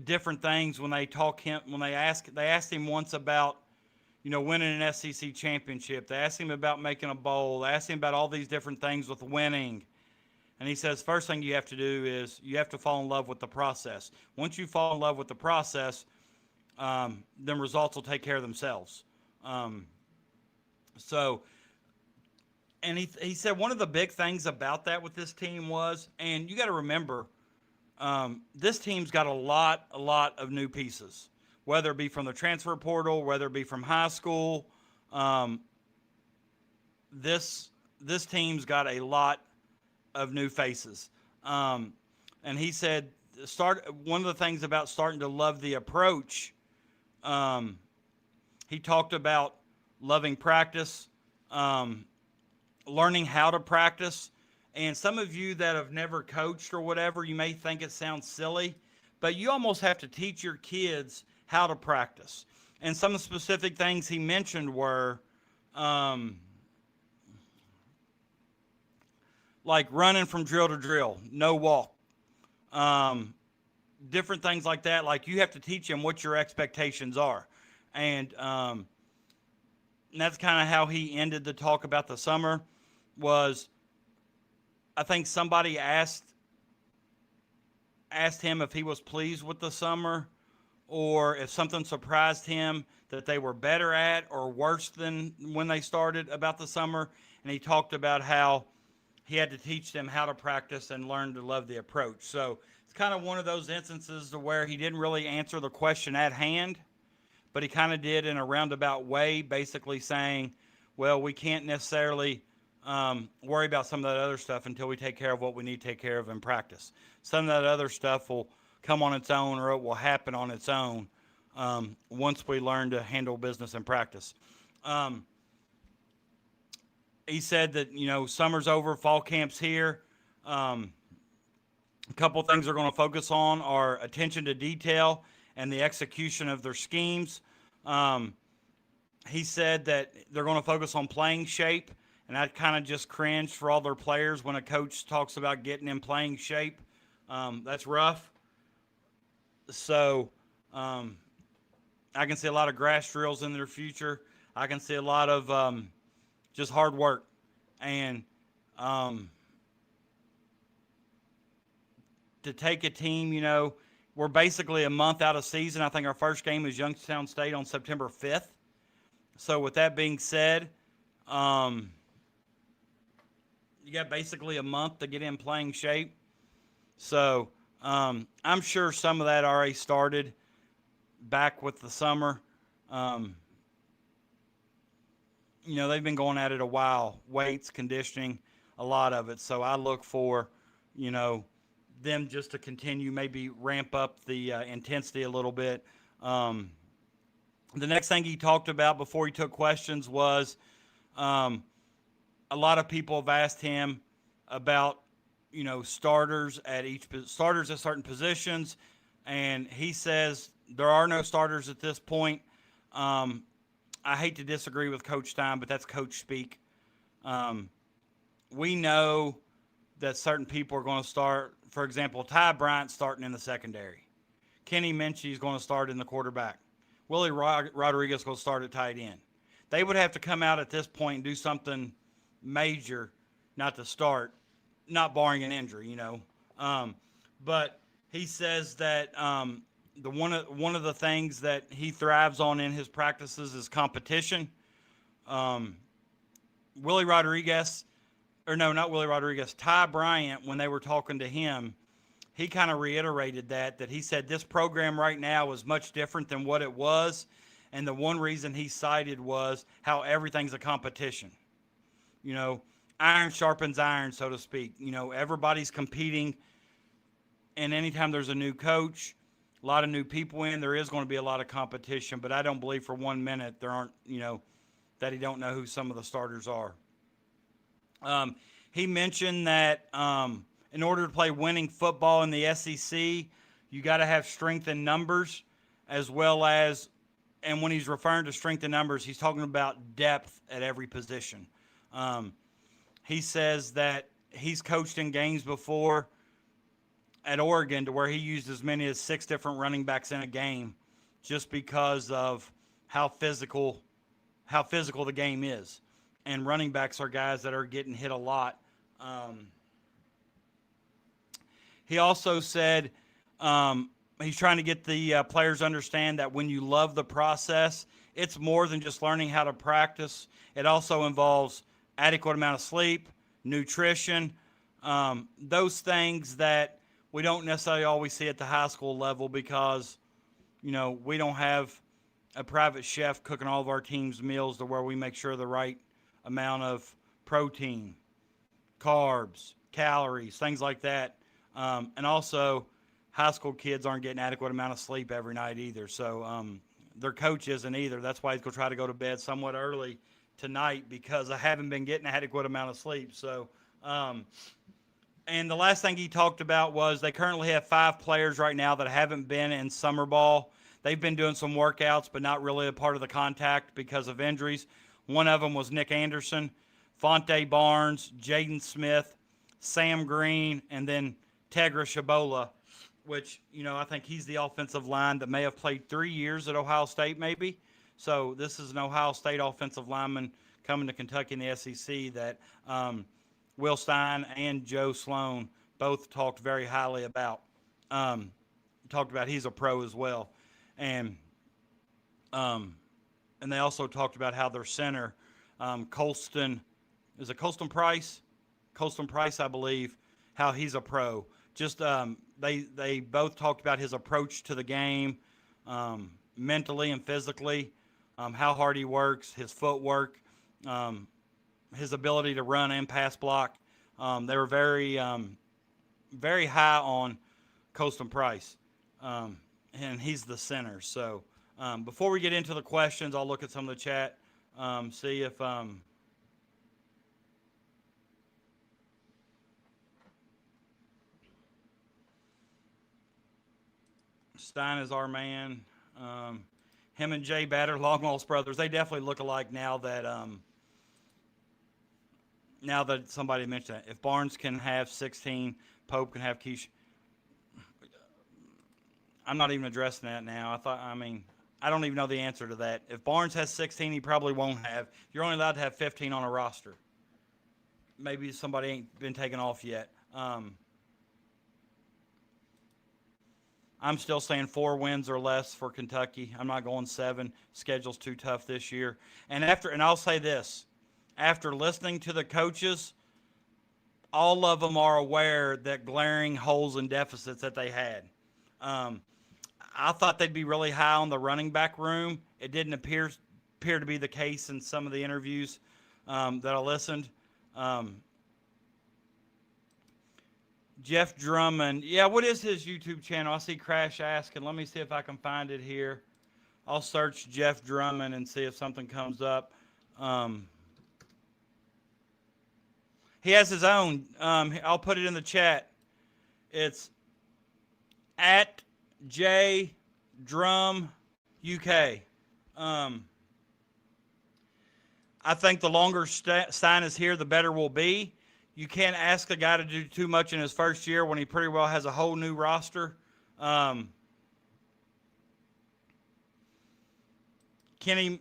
different things. When they asked him once about, winning an SEC championship. They asked him about making a bowl. They asked him about all these different things with winning. And he says, first thing you have to do is you have to fall in love with the process. Once you fall in love with the process, then results will take care of themselves. And he said one of the big things about that with this team was, and you got to remember, this team's got a lot of new pieces, whether it be from the transfer portal, whether it be from high school. This team's got a lot of new faces. And he said, one of the things about starting to love the approach, he talked about loving practice. learning how to practice. And some of you that have never coached or whatever, you may think it sounds silly, but you almost have to teach your kids how to practice. And some specific things he mentioned were like running from drill to drill, no walk, different things like that. Like you have to teach them what your expectations are. And that's kind of how he ended the talk about the summer. Was I think somebody asked him if he was pleased with the summer, or if something surprised him that they were better at or worse than when they started about the summer. And he talked about how he had to teach them how to practice and learn to love the approach. So it's kind of one of those instances to where he didn't really answer the question at hand, but he kind of did in a roundabout way, basically saying, well, we can't necessarily worry about some of that other stuff until we take care of what we need to take care of in practice. Some of that other stuff will come on its own, or it will happen on its own once we learn to handle business in practice. He said that, you know, summer's over, fall camp's here. A couple of things they're going to focus on are attention to detail and the execution of their schemes. He said that they're going to focus on playing shape, and I kind of just cringed for all their players when a coach talks about getting in playing shape. That's rough. So I can see a lot of grass drills in their future. I can see a lot of just hard work. And to take a team, you know, we're basically a month out of season. I think our first game is Youngstown State on September 5th. So with that being said, you got basically a month to get in playing shape. So I'm sure some of that already started back with the summer. You know, they've been going at it a while, weights, conditioning, a lot of it. So I look for, you know, them just to continue, maybe ramp up the intensity a little bit. The next thing he talked about before he took questions was a lot of people have asked him about, you know, starters at certain positions, and he says there are no starters at this point. I hate to disagree with Coach Stein, but that's coach speak. We know that certain people are going to start. For example, Ty Bryant's starting in the secondary. Kenny Minchie's going to start in the quarterback. Willie Rodriguez is going to start at tight end. They would have to come out at this point and do something major not to start, not barring an injury, you know. But he says that one of the things that he thrives on in his practices is competition. Willie Rodriguez, or no, not Willie Rodriguez, Ty Bryant, when they were talking to him, he kind of reiterated that he said this program right now is much different than what it was. And the one reason he cited was how everything's a competition. You know, iron sharpens iron, so to speak. You know, everybody's competing. And anytime there's a new coach, a lot of new people in, there is going to be a lot of competition. But I don't believe for 1 minute there aren't, you know, that he don't know who some of the starters are. He mentioned that in order to play winning football in the SEC, you got to have strength in numbers, as well as, and when he's referring to strength in numbers, he's talking about depth at every position. He says that he's coached in games before at Oregon to where he used as many as 6 different running backs in a game just because of how physical the game is. And running backs are guys that are getting hit a lot. He also said he's trying to get the players to understand that when you love the process, it's more than just learning how to practice. It also involves adequate amount of sleep, nutrition, those things that we don't necessarily always see at the high school level because, you know, we don't have a private chef cooking all of our team's meals to where we make sure the right amount of protein, carbs, calories, things like that. And also, high school kids aren't getting adequate amount of sleep every night either. So their coach isn't either. That's why he's going to try to go to bed somewhat early tonight because I haven't been getting an adequate amount of sleep. So, and the last thing he talked about was they currently have 5 players right now that haven't been in summer ball. They've been doing some workouts, but not really a part of the contact because of injuries. One of them was Nick Anderson, Fonte Barnes, Jaden Smith, Sam Green, and then Tegra Shabola, which, I think he's the offensive line that may have played 3 years at Ohio State maybe. So this is an Ohio State offensive lineman coming to Kentucky in the SEC that Will Stein and Joe Sloan both talked very highly about. Talked about he's a pro as well. And they also talked about how their center, Colston Price? Colston Price, I believe, how he's a pro. Just they both talked about his approach to the game, mentally and physically, how hard he works, his footwork, his ability to run and pass block. They were very, very high on Colston Price, and he's the center. So before we get into the questions, I'll look at some of the chat, see if Stein is our man. Him and Jay Batter, long lost brothers. They definitely look alike now that somebody mentioned that. If Barnes can have 16, Pope can have Keish. I'm not even addressing that now. I don't even know the answer to that. If Barnes has 16, he probably won't have. You're only allowed to have 15 on a roster. Maybe somebody ain't been taken off yet. I'm still saying 4 wins or less for Kentucky. I'm not going 7. Schedule's too tough this year. And I'll say this, after listening to the coaches, all of them are aware that glaring holes and deficits that they had. I thought they'd be really high on the running back room. It didn't appear to be the case in some of the interviews that I listened. Jeff Drummond. Yeah, what is his YouTube channel? I see Crash asking. Let me see if I can find it here. I'll search Jeff Drummond and see if something comes up. He has his own. I'll put it in the chat. It's at J Drum UK. I think the longer Stein is here, the better we'll be. You can't ask a guy to do too much in his first year when he pretty well has a whole new roster. Kenny,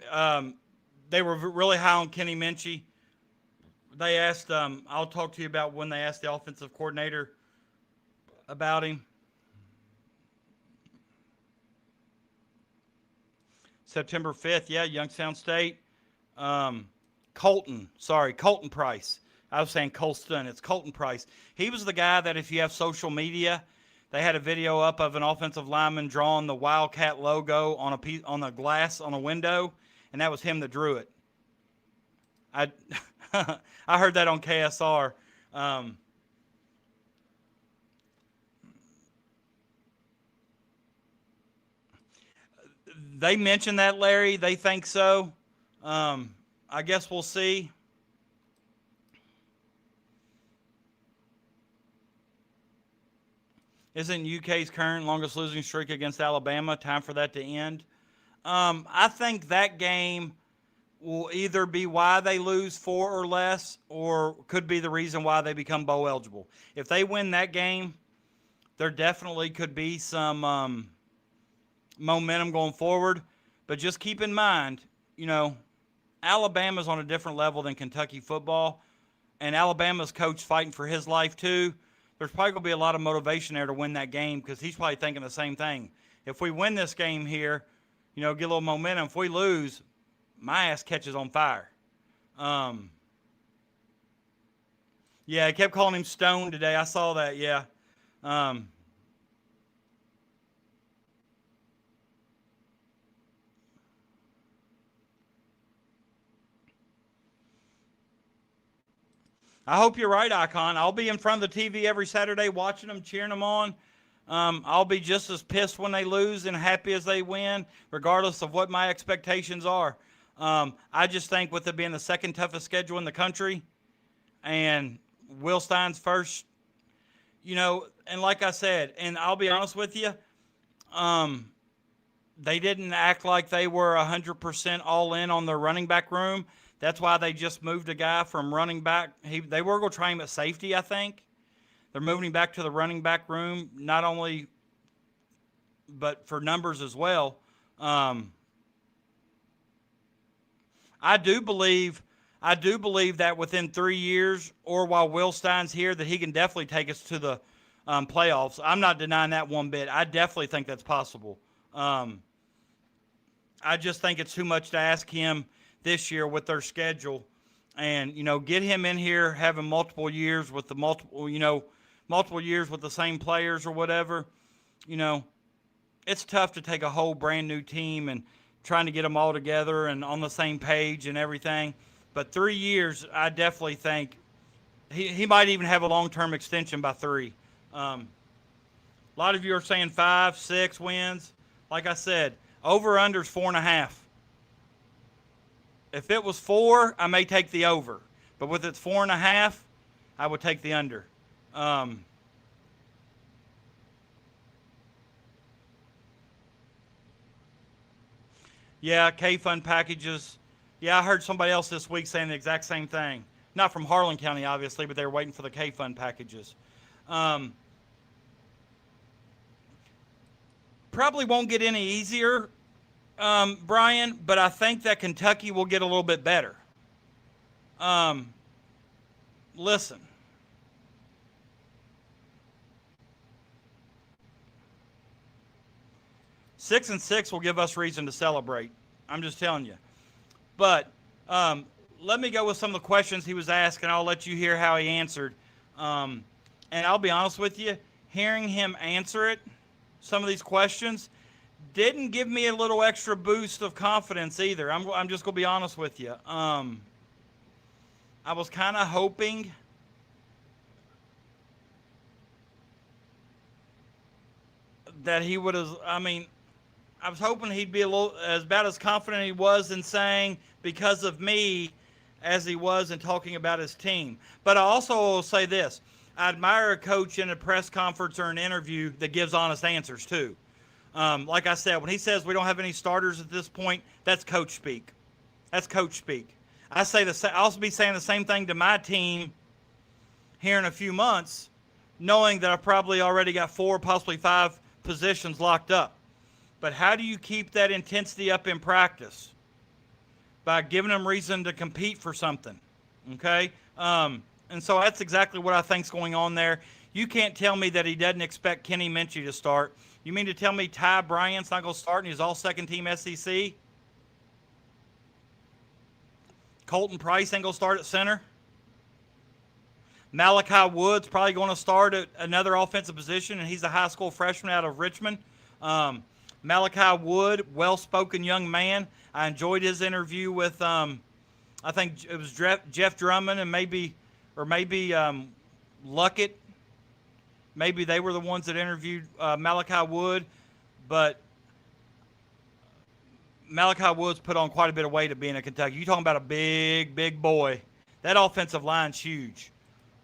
they were really high on Kenny Minchie. They asked, I'll talk to you about when they asked the offensive coordinator about him. September 5th, yeah, Youngstown State. Colton Price. I was saying Colston. It's Colton Price. He was the guy that if you have social media, they had a video up of an offensive lineman drawing the Wildcat logo on the glass on a window, and that was him that drew it. I heard that on KSR. They mentioned that, Larry. They think so. I guess we'll see. Isn't UK's current longest losing streak against Alabama time for that to end? I think that game will either be why they lose 4 or less, or could be the reason why they become bowl eligible. If they win that game, there definitely could be some momentum going forward. But just keep in mind, Alabama's on a different level than Kentucky football, and Alabama's coach fighting for his life too. There's probably going to be a lot of motivation there to win that game because he's probably thinking the same thing. If we win this game here, get a little momentum. If we lose, my ass catches on fire. Yeah, I kept calling him Stone today. I saw that, yeah. I hope you're right, Icon. I'll be in front of the TV every Saturday watching them, cheering them on. I'll be just as pissed when they lose and happy as they win, regardless of what my expectations are. I just think with it being the second toughest schedule in the country and Will Stein's first, and like I said, and I'll be honest with you, they didn't act like they were 100% all in on their running back room. That's why they just moved a guy from running back. They were going to try him at safety, I think. They're moving him back to the running back room, not only, but for numbers as well. I do believe that within 3 years, or while Will Stein's here, that he can definitely take us to the playoffs. I'm not denying that one bit. I definitely think that's possible. I just think it's too much to ask him this year with their schedule, and get him in here having multiple years with the multiple years with the same players or whatever. It's tough to take a whole brand new team and trying to get them all together and on the same page and everything. But 3 years, I definitely think he might even have a long-term extension by 3. A lot of you are saying 5, 6 wins. Like I said, over-under's 4.5. If it was 4, I may take the over. But with it's 4.5, I would take the under. Yeah, K-Fund packages. Yeah, I heard somebody else this week saying the exact same thing. Not from Harlan County, obviously, but they were waiting for the K-Fund packages. Probably won't get any easier, Brian, but I think that Kentucky will get a little bit better. Listen. Six and 6 will give us reason to celebrate. I'm just telling you. But let me go with some of the questions he was asking. I'll let you hear how he answered. And I'll be honest with you, hearing him answer it, some of these questions, didn't give me a little extra boost of confidence either. I'm just going to be honest with you. I was kind of hoping that he would have, I was hoping he'd be a little about as confident he was in saying because of me as he was in talking about his team. But I also will say this. I admire a coach in a press conference or an interview that gives honest answers too. Like I said, when he says we don't have any starters at this point, that's coach speak. That's coach speak. I'll be saying the same thing to my team here in a few months, knowing that I've probably already got 4, possibly 5 positions locked up. But how do you keep that intensity up in practice? By giving them reason to compete for something, okay? And so that's exactly what I think's going on there. You can't tell me that he doesn't expect Kenny Minchey to start. You mean to tell me Ty Bryant's not going to start and he's all second-team SEC? Colton Price ain't going to start at center? Malachi Wood's probably going to start at another offensive position, and he's a high school freshman out of Richmond. Malachi Wood, well-spoken young man. I enjoyed his interview with, I think it was Jeff Drummond and maybe Luckett. Maybe they were the ones that interviewed Malachi Wood. But Malachi Wood's put on quite a bit of weight at being at Kentucky. You're talking about a big, big boy. That offensive line's huge.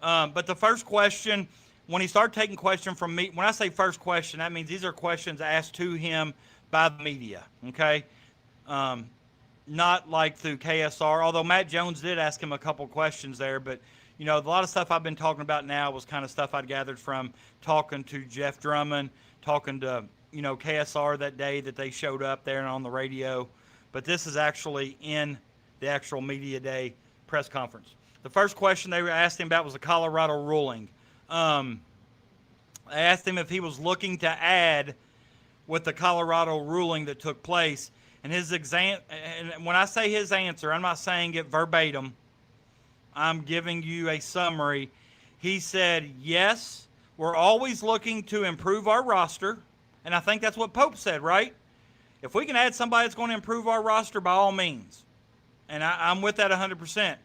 But the first question, when he started taking questions from me, when I say first question, that means these are questions asked to him by the media, okay? Not like through KSR, although Matt Jones did ask him a couple questions there. But, a lot of stuff I've been talking about now was kind of stuff I'd gathered from talking to Jeff Drummond, talking to, KSR that day that they showed up there and on the radio. But this is actually in the actual media day press conference. The first question they were asking about was the Colorado ruling. I asked him if he was looking to add with the Colorado ruling that took place. And and when I say his answer, I'm not saying it verbatim. I'm giving you a summary. He said, yes, we're always looking to improve our roster. And I think that's what Pope said, right? If we can add somebody that's going to improve our roster, by all means. And I'm with that 100%.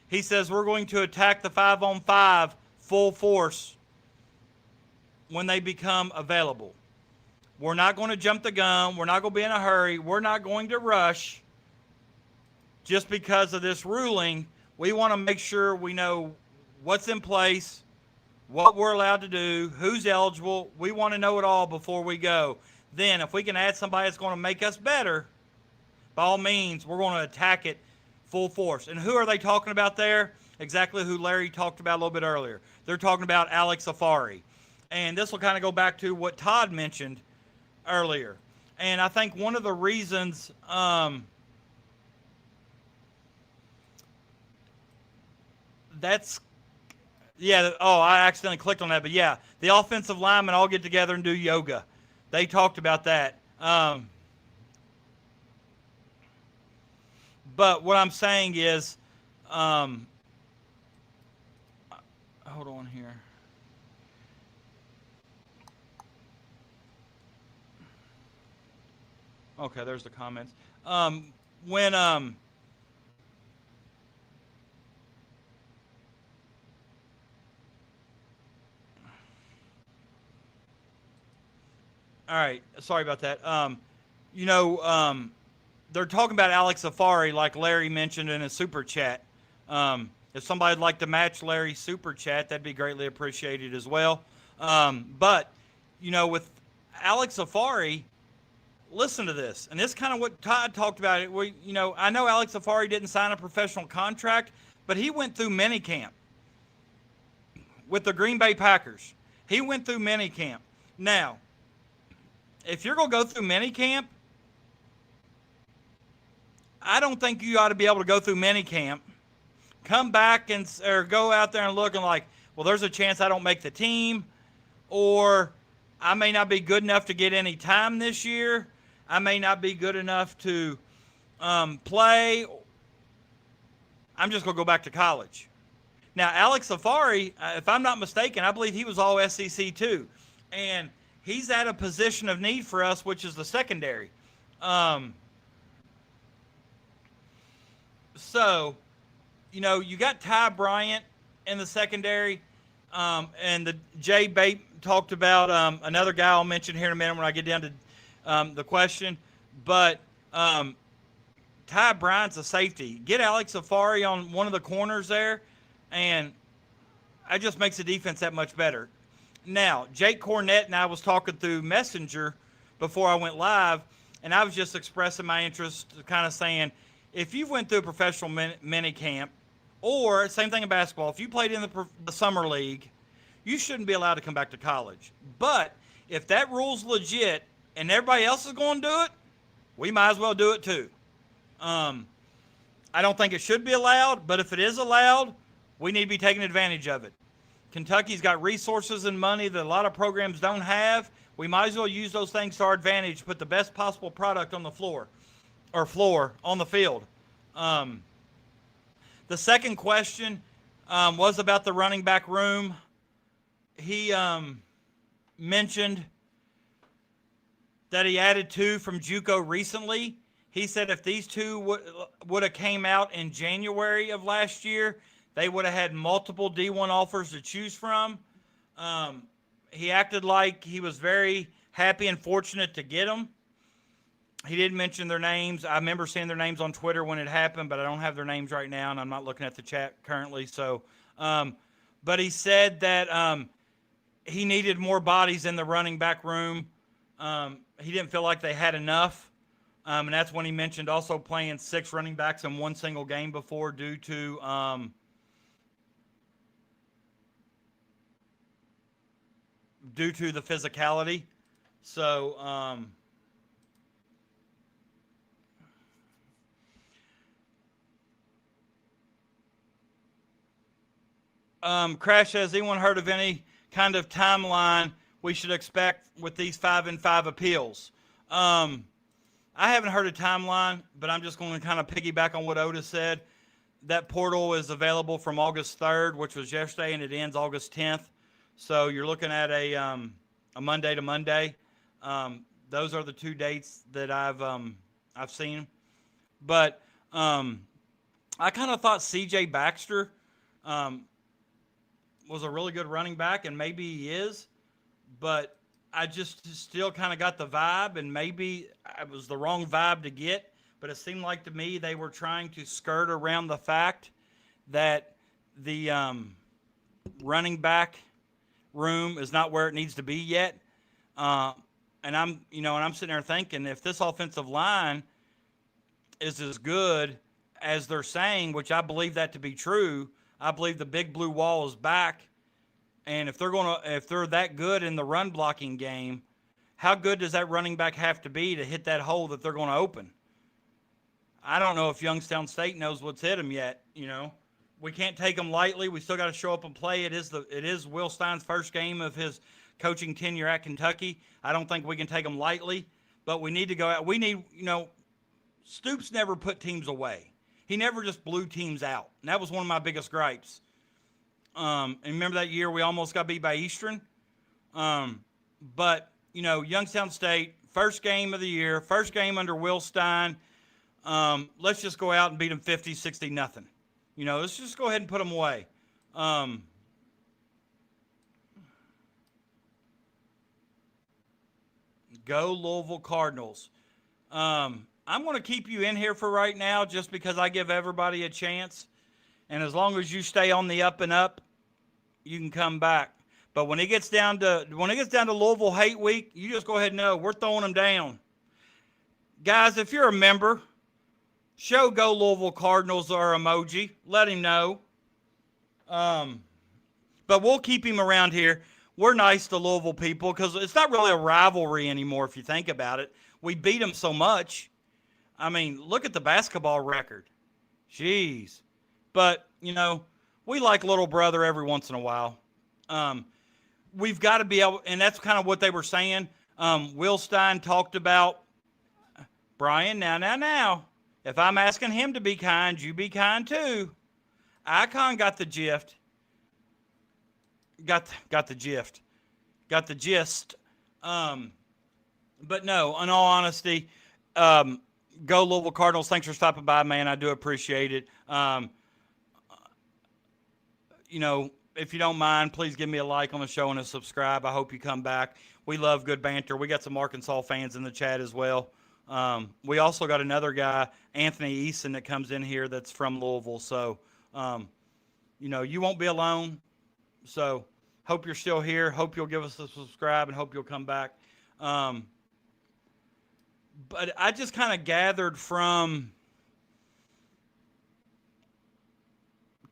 He says we're going to attack the 5-on-5 full force when they become available. We're not going to jump the gun. We're not going to be in a hurry. We're not going to rush. just because of this ruling, we want to make sure we know what's in place, what we're allowed to do, who's eligible. We want to know it all before we go. Then, if we can add somebody that's going to make us better, by all means, we're going to attack it full force. And who are they talking about there? Exactly who Larry talked about a little bit earlier. They're talking about Alex Safari. And this will kind of go back to what Todd mentioned earlier. And I think one of the reasons that's, yeah, oh, I accidentally clicked on that. But yeah, the offensive linemen all get together and do yoga. They talked about that. But what I'm saying is, hold on here. Okay, there's the comments. When all right, sorry about that. They're talking about Alex Safari, like Larry mentioned in a super chat. If somebody'd like to match Larry's super chat, that'd be greatly appreciated as well. But with Alex Safari, listen to this, and this is kind of what Todd talked about. I know Alex Safari didn't sign a professional contract, but he went through minicamp with the Green Bay Packers. He went through minicamp. Now, if you're going to go through minicamp, I don't think you ought to be able to go through minicamp, come back or go out there and looking like, well, there's a chance I don't make the team, or I may not be good enough to get any time this year. I may not be good enough to play. I'm just going to go back to college. Now, Alex Safari, if I'm not mistaken, I believe he was all SEC too. And he's at a position of need for us, which is the secondary. So, you got Ty Bryant in the secondary, and the Jay Bate talked about another guy I'll mention here in a minute when I get down to the question. But Ty Bryant's a safety. Get Alex Safari on one of the corners there, and that just makes the defense that much better. Now, Jake Cornett and I was talking through Messenger before I went live, and I was just expressing my interest, kind of saying, if you went through a professional mini camp, or same thing in basketball, if you played in the summer league, you shouldn't be allowed to come back to college. But if that rule's legit and everybody else is going to do it, we might as well do it too. I don't think it should be allowed, but if it is allowed, we need to be taking advantage of it. Kentucky's got resources and money that a lot of programs don't have. We might as well use those things to our advantage, put the best possible product on the floor on the field. The second question was about the running back room. He mentioned that he added 2 from JUCO recently. He said if these 2 would have came out in January of last year, they would have had multiple D1 offers to choose from. He acted like he was very happy and fortunate to get them. He didn't mention their names. I remember seeing their names on Twitter when it happened, but I don't have their names right now, and I'm not looking at the chat currently. So, but he said that he needed more bodies in the running back room. He didn't feel like they had enough, and that's when he mentioned also playing 6 running backs in one single game before due to the physicality. So, Crash, has anyone heard of any kind of timeline we should expect with these 5-and-5 appeals? I haven't heard a timeline, but I'm just going to kind of piggyback on what Otis said. That portal is available from August 3rd, which was yesterday, and it ends August 10th. So you're looking at a Monday to Monday. Those are the 2 dates that I've seen. But I kind of thought C.J. Baxter was a really good running back, and maybe he is, but I just still kind of got the vibe, and maybe it was the wrong vibe to get but it seemed like to me they were trying to skirt around the fact that the running back room is not where it needs to be yet. And I'm sitting there thinking, if this offensive line is as good as they're saying, which I believe that to be true, I believe the big blue wall is back. And if they're that good in the run blocking game, how good does that running back have to be to hit that hole that they're going to open? I don't know if Youngstown State knows what's hit them yet. We can't take them lightly. We still got to show up and play. It is Will Stein's first game of his coaching tenure at Kentucky. I don't think we can take them lightly, but we need to go out. Stoops never put teams away. He never just blew teams out. And that was one of my biggest gripes. And remember that year we almost got beat by Eastern? But Youngstown State, first game of the year, first game under Will Stein. Let's just go out and beat them 50-60 nothing. Let's just go ahead and put them away. Go Louisville Cardinals. I'm going to keep you in here for right now just because I give everybody a chance. And as long as you stay on the up and up, you can come back. But when it gets down to Louisville Hate Week, you just go ahead and know we're throwing them down. Guys, if you're a member, show Go Louisville Cardinals our emoji. Let him know. But we'll keep him around here. We're nice to Louisville people because it's not really a rivalry anymore if you think about it. We beat them so much. I mean, look at the basketball record. Jeez. But, we like little brother every once in a while. We've got to be able, and that's kind of what they were saying. Will Stein talked about, Brian, now. If I'm asking him to be kind, you be kind too. Icon got the gist. Got the gist. Got the gist. But no, in all honesty, go Louisville Cardinals. Thanks for stopping by, man. I do appreciate it. If you don't mind, please give me a like on the show and a subscribe. I hope you come back. We love good banter. We got some Arkansas fans in the chat as well. We also got another guy, Anthony Eason, that comes in here that's from Louisville. So, you won't be alone. So, hope you're still here. Hope you'll give us a subscribe and hope you'll come back. But I just kind of gathered from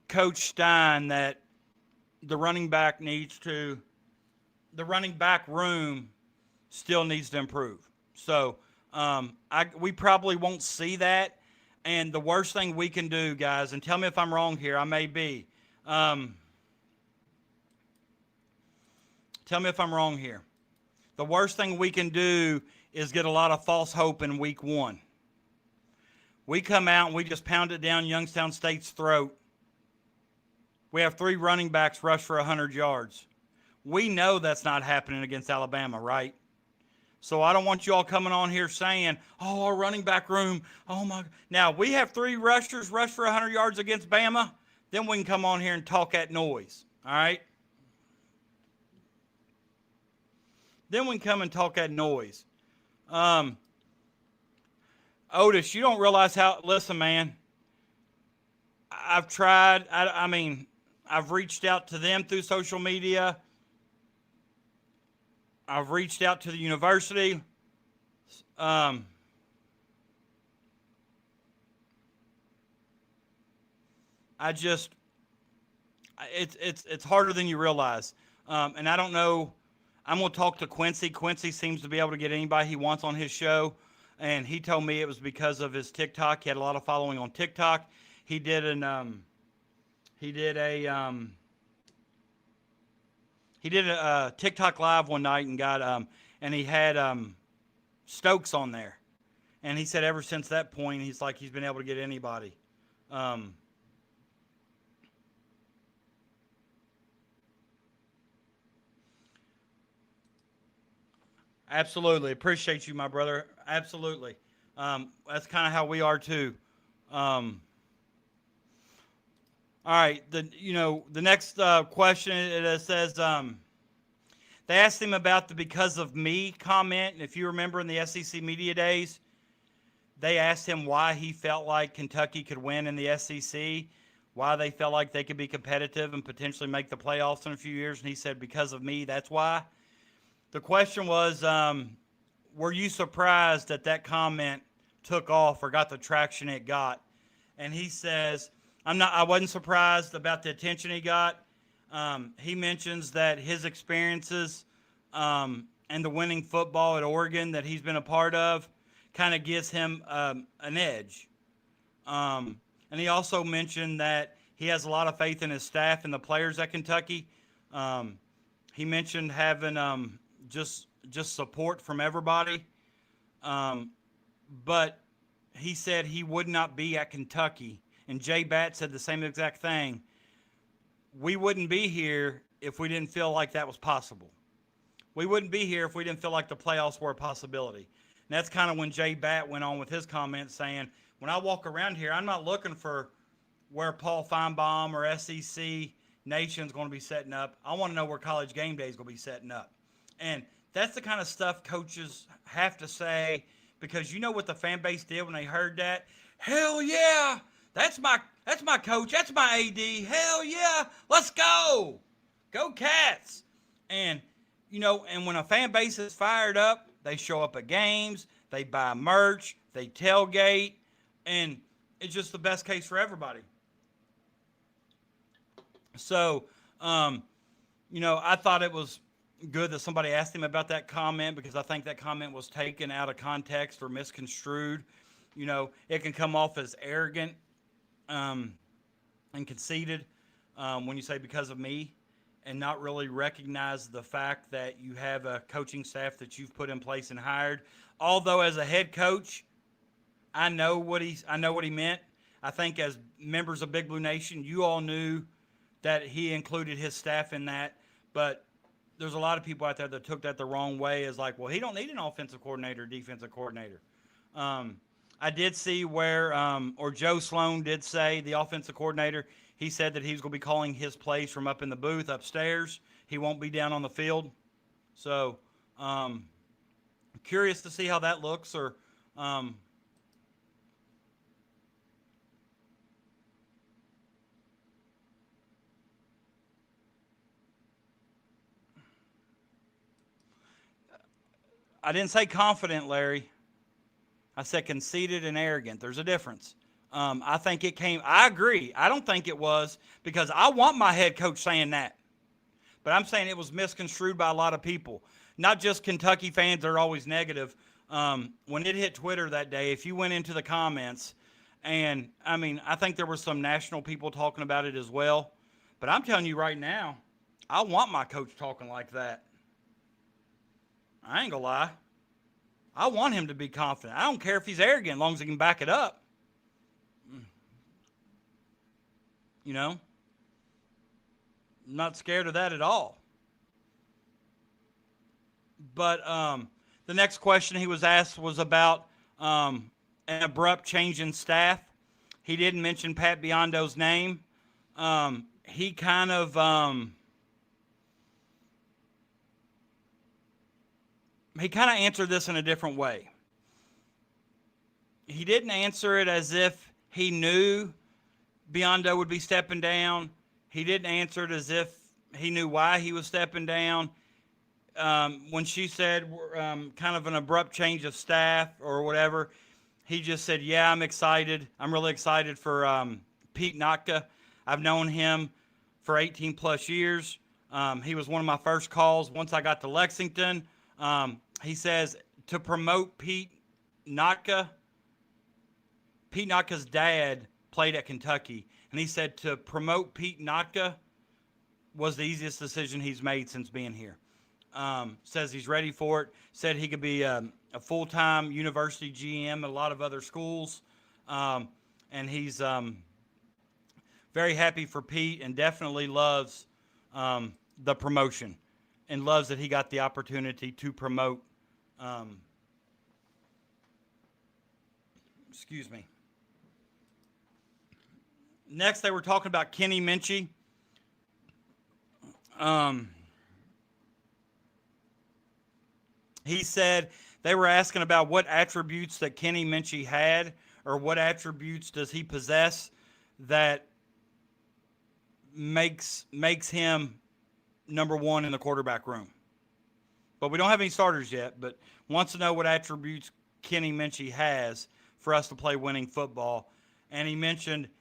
Coach Stein that the running back room still needs to improve. So we probably won't see that. And the worst thing we can do, guys, and tell me if I'm wrong here, I may be. Tell me if I'm wrong here. The worst thing we can do is get a lot of false hope in week one. We come out and we just pound it down Youngstown State's throat. We have 3 running backs rush for 100 yards. We know that's not happening against Alabama, right? So I don't want you all coming on here saying, oh, our running back room, oh my. Now, we have 3 rushers rush for 100 yards against Bama. Then we can come on here and talk that noise, all right? Then we can come and talk that noise. Otis, you don't realize how, listen, man, I've tried, I've reached out to them through social media. I've reached out to the university. It's harder than you realize. And I don't know, I'm going to talk to Quincy. Quincy seems to be able to get anybody he wants on his show. And he told me it was because of his TikTok. He had a lot of following on TikTok. He did a TikTok live one night and got and he had Stokes on there. And he said ever since that point he's been able to get anybody. Absolutely. Appreciate you, my brother. Absolutely. That's kind of how we are too. All right. The next question, it says, they asked him about the "because of me" comment. And if you remember in the SEC media days, they asked him why he felt like Kentucky could win in the SEC, why they felt like they could be competitive and potentially make the playoffs in a few years, and he said, because of me, that's why. The question was, were you surprised that that comment took off or got the traction it got? And he says, I wasn't surprised about the attention he got. He mentions that his experiences and the winning football at Oregon that he's been a part of kind of gives him an edge. And he also mentioned that he has a lot of faith in his staff and the players at Kentucky. He mentioned having just support from everybody. But he said he would not be at Kentucky. And Jay Batt said the same exact thing. We wouldn't be here if we didn't feel like that was possible. We wouldn't be here if we didn't feel like the playoffs were a possibility. And that's kind of when Jay Batt went on with his comments saying, when I walk around here, I'm not looking for where Paul Feinbaum or SEC Nation's going to be setting up. I want to know where College Game Day is going to be setting up. And that's the kind of stuff coaches have to say, because you know what the fan base did when they heard that? Hell yeah! That's my coach. That's my AD. Hell yeah! Let's go! Go Cats! And, you know, and when a fan base is fired up, they show up at games, they buy merch, they tailgate, and it's just the best case for everybody. So, you know, I thought it was good that somebody asked him about that comment, because I think that comment was taken out of context or misconstrued. You know, it can come off as arrogant and conceited when you say because of me, and not really recognize the fact that you have a coaching staff that you've put in place and hired. Although as a head coach, I know what he meant. I think as members of Big Blue Nation, you all knew that he included his staff in that, but there's a lot of people out there that took that the wrong way as like, well, he don't need an offensive coordinator, defensive coordinator. I did see where, or Joe Sloan did say, the offensive coordinator, he said that he was going to be calling his plays from up in the booth upstairs. He won't be down on the field. So, curious to see how that looks. Or, I didn't say confident, Larry. I said conceited and arrogant. There's a difference. I think it came, I agree. I don't think it was, because I want my head coach saying that. But I'm saying it was misconstrued by a lot of people. Not just Kentucky fans that are always negative. When it hit Twitter that day, if you went into the comments, and I mean, I think there were some national people talking about it as well. But I'm telling you right now, I want my coach talking like that. I ain't gonna lie. I want him to be confident. I don't care if he's arrogant as long as he can back it up. You know? I'm not scared of that at all. But the next question he was asked was about an abrupt change in staff. He didn't mention Pat Biondo's name. He kind of answered this in a different way. He didn't answer it as if he knew Biondo would be stepping down. He didn't answer it as if he knew why he was stepping down. When she said kind of an abrupt change of staff or whatever, he just said, yeah, I'm excited. I'm really excited for Pete Notka. I've known him for 18 plus years. He was one of my first calls once I got to Lexington. He says to promote Pete Notka. Pete Notka's dad played at Kentucky, and he said to promote Pete Notka was the easiest decision he's made since being here. Says he's ready for it. Said he could be a full-time university GM at a lot of other schools, and he's very happy for Pete and definitely loves the promotion and loves that he got the opportunity to promote. Excuse me. Next, they were talking about Kenny Minchey. He said they were asking about what attributes that Kenny Minchey had, or what attributes does he possess that makes him number one in the quarterback room. But we don't have any starters yet, but wants to know what attributes Kenny Minchey has for us to play winning football. And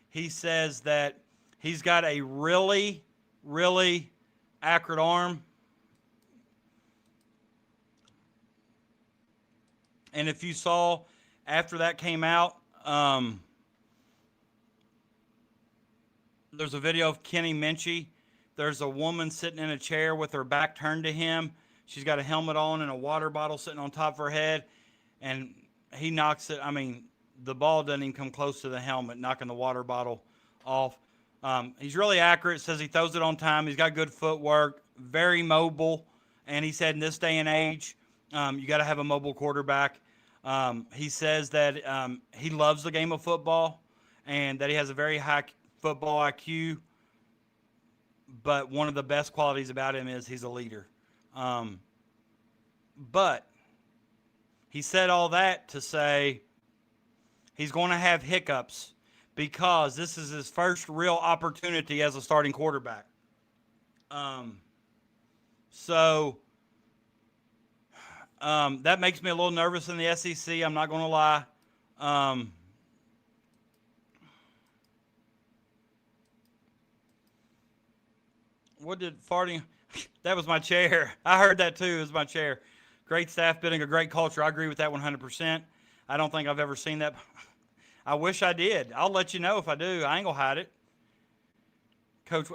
he says that he's got a really, really accurate arm. And if you saw after that came out, there's a video of Kenny Minchey. There's a woman sitting in a chair with her back turned to him. She's got a helmet on and a water bottle sitting on top of her head. And he knocks it. I mean, the ball doesn't even come close to the helmet, knocking the water bottle off. He's really accurate. Says he throws it on time. He's got good footwork, very mobile. And he said in this day and age, you got to have a mobile quarterback. He says that he loves the game of football and that he has a very high football IQ. But one of the best qualities about him is he's a leader. But he said all that to say he's going to have hiccups because this is his first real opportunity as a starting quarterback. So that makes me a little nervous in the SEC. I'm not going to lie. What did farting? That was my chair. I heard that too. It was my chair. Great staff building, a great culture. I agree with that 100%. I don't think I've ever seen that. I wish I did. I'll let you know if I do. I ain't going to hide it. Coach,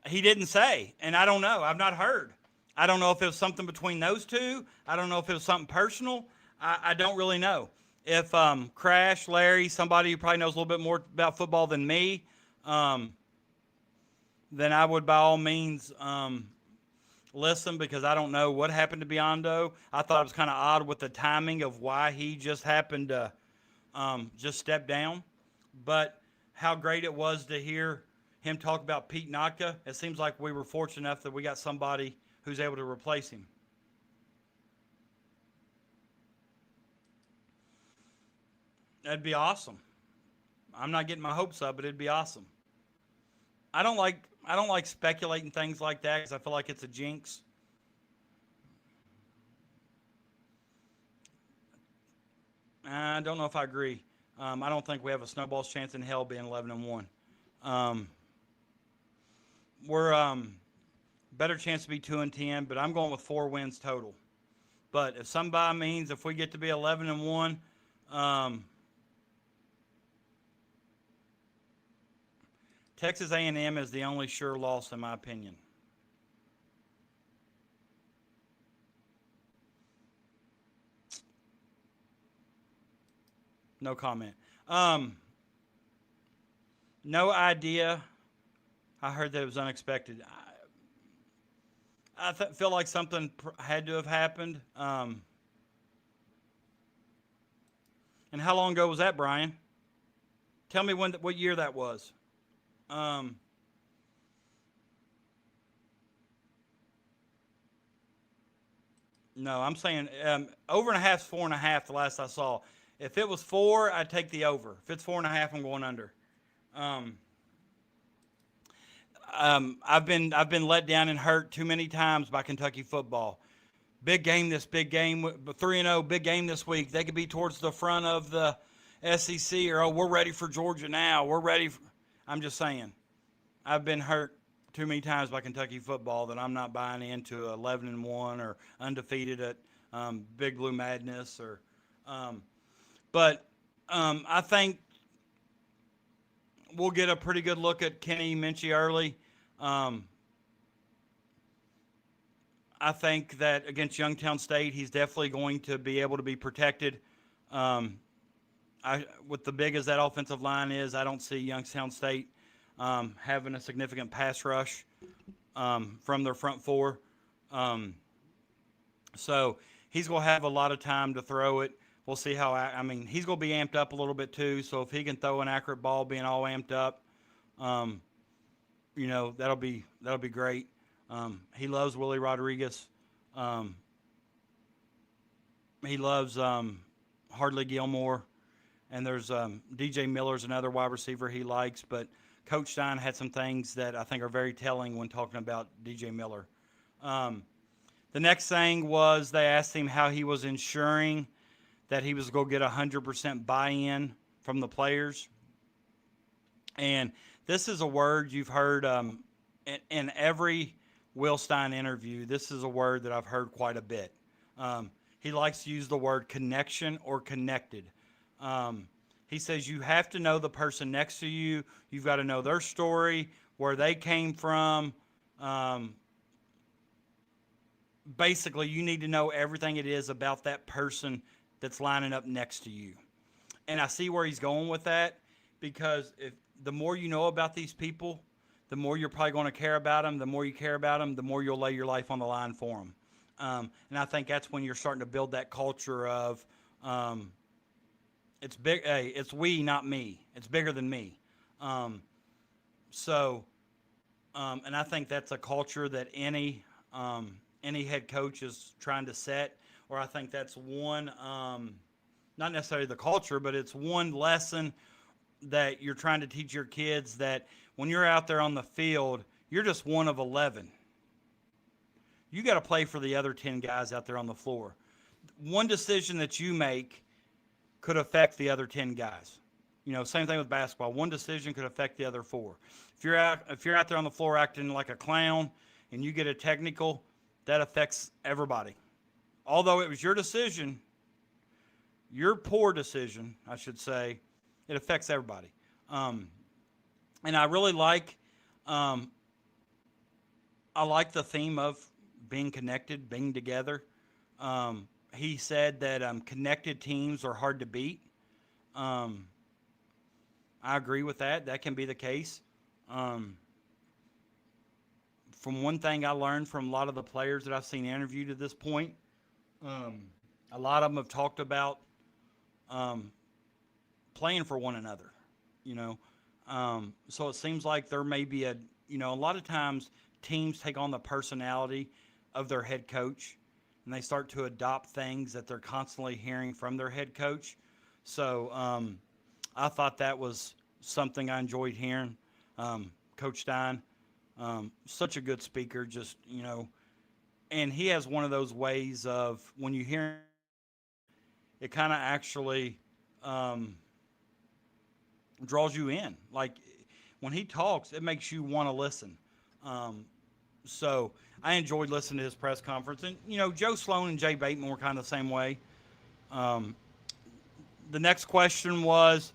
he didn't say, and I don't know. I've not heard. I don't know if it was something between those two. I don't know if it was something personal. I don't really know. If Crash, Larry, somebody who probably knows a little bit more about football than me, then I would by all means listen, because I don't know what happened to Biondo. I thought it was kind of odd with the timing of why he just happened to just step down. But how great it was to hear him talk about Pete Notka. It seems like we were fortunate enough that we got somebody who's able to replace him. That'd be awesome. I'm not getting my hopes up, but it'd be awesome. I don't like speculating things like that because I feel like it's a jinx. I don't know if I agree. I don't think we have a snowball's chance in hell being 11-1. We're better chance to be 2-10, but I'm going with 4 wins total. But if somebody means if we get to be 11-1, Texas A&M is the only sure loss in my opinion. No comment. No idea. I heard that it was unexpected. I feel like something had to have happened. And how long ago was that, Brian? Tell me what year that was. No, I'm saying over and a half is 4.5. The last I saw. If it was 4, I'd take the over. If it's 4.5, I'm going under. I've been let down and hurt too many times by Kentucky football. Big game, 3-0, big game this week. They could be towards the front of the SEC, or we're ready for Georgia now. We're ready. I'm just saying, I've been hurt too many times by Kentucky football that I'm not buying into 11-1 or undefeated at Big Blue Madness. But I think we'll get a pretty good look at Kenny Minchey early. I think that against Youngstown State, he's definitely going to be able to be protected. With the big as that offensive line is, I don't see Youngstown State having a significant pass rush from their front four. So he's going to have a lot of time to throw it. We'll see how, he's going to be amped up a little bit too. So if he can throw an accurate ball being all amped up, that'll be great. He loves Willie Rodriguez. He loves Hardly Gilmore, and there's DJ Miller's another wide receiver he likes. But Coach Stein had some things that I think are very telling when talking about DJ Miller. Um, the next thing was they asked him how he was ensuring that he was going to get 100% buy-in from the players. And this is a word you've heard in every Will Stein interview. This is a word that I've heard quite a bit. He likes to use the word connection or connected. He says you have to know the person next to you. You've got to know their story, where they came from. Basically, you need to know everything it is about that person that's lining up next to you. And I see where he's going with that, because if the more you know about these people, the more you're probably going to care about them. The more you care about them, the more you'll lay your life on the line for them. And I think that's when you're starting to build that culture of it's big. Hey, it's we, not me. It's bigger than me. And I think that's a culture that any head coach is trying to set. Or I think that's one, not necessarily the culture, but it's one lesson that you're trying to teach your kids, that when you're out there on the field, you're just one of 11. You got to play for the other 10 guys out there on the floor. One decision that you make could affect the other 10 guys. You know, same thing with basketball. One decision could affect the other 4. If you're out there on the floor acting like a clown and you get a technical, that affects everybody. Although it was your decision, your poor decision, I should say, it affects everybody. And I really like, I like the theme of being connected, being together. He said that connected teams are hard to beat. I agree with that. That can be the case. From one thing I learned from a lot of the players that I've seen interviewed at this point, a lot of them have talked about playing for one another, you know. So it seems like there may be a lot of times teams take on the personality of their head coach, and they start to adopt things that they're constantly hearing from their head coach. So I thought that was something I enjoyed hearing. Coach Stein, such a good speaker, just, and he has one of those ways of when you hear it kind of actually draws you in. Like when he talks, it makes you want to listen. So I enjoyed listening to his press conference. And, Joe Sloan and Jay Bateman were kind of the same way. The next question was,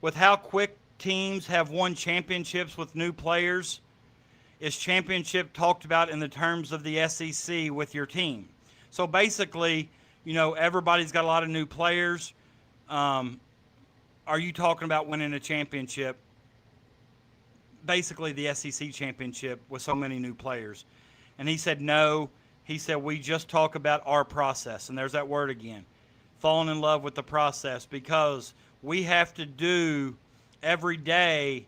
with how quick teams have won championships with new players, is championship talked about in the terms of the SEC with your team? So basically, everybody's got a lot of new players. Are you talking about winning a championship? Basically the SEC championship with so many new players. And he said no. He said we just talk about our process. And there's that word again. Falling in love with the process, because we have to do every day,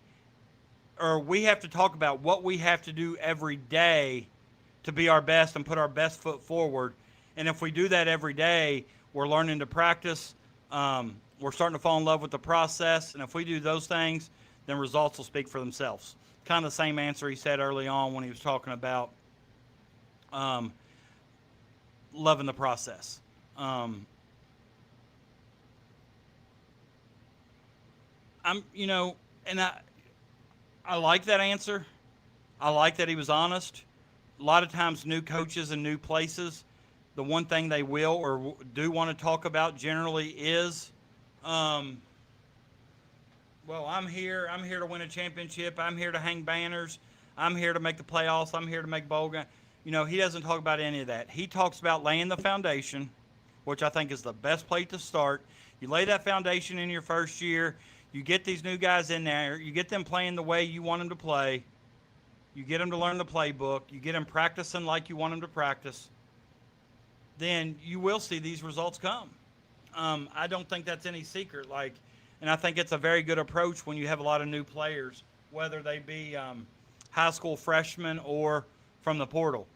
or we have to talk about what we have to do every day to be our best and put our best foot forward. And if we do that every day, we're learning to practice. We're starting to fall in love with the process. And if we do those things, then results will speak for themselves. Kind of the same answer he said early on when he was talking about loving the process. And I like that answer. I like that he was honest. A lot of times new coaches in new places, the one thing they will or do want to talk about generally is, well, I'm here to win a championship. I'm here to hang banners. I'm here to make the playoffs. I'm here to make bowl game. He doesn't talk about any of that. He talks about laying the foundation, which I think is the best place to start. You lay that foundation in your first year. You get these new guys in there. You get them playing the way you want them to play. You get them to learn the playbook. You get them practicing like you want them to practice. Then you will see these results come. I don't think that's any secret. And I think it's a very good approach when you have a lot of new players, whether they be high school freshmen or from the portal.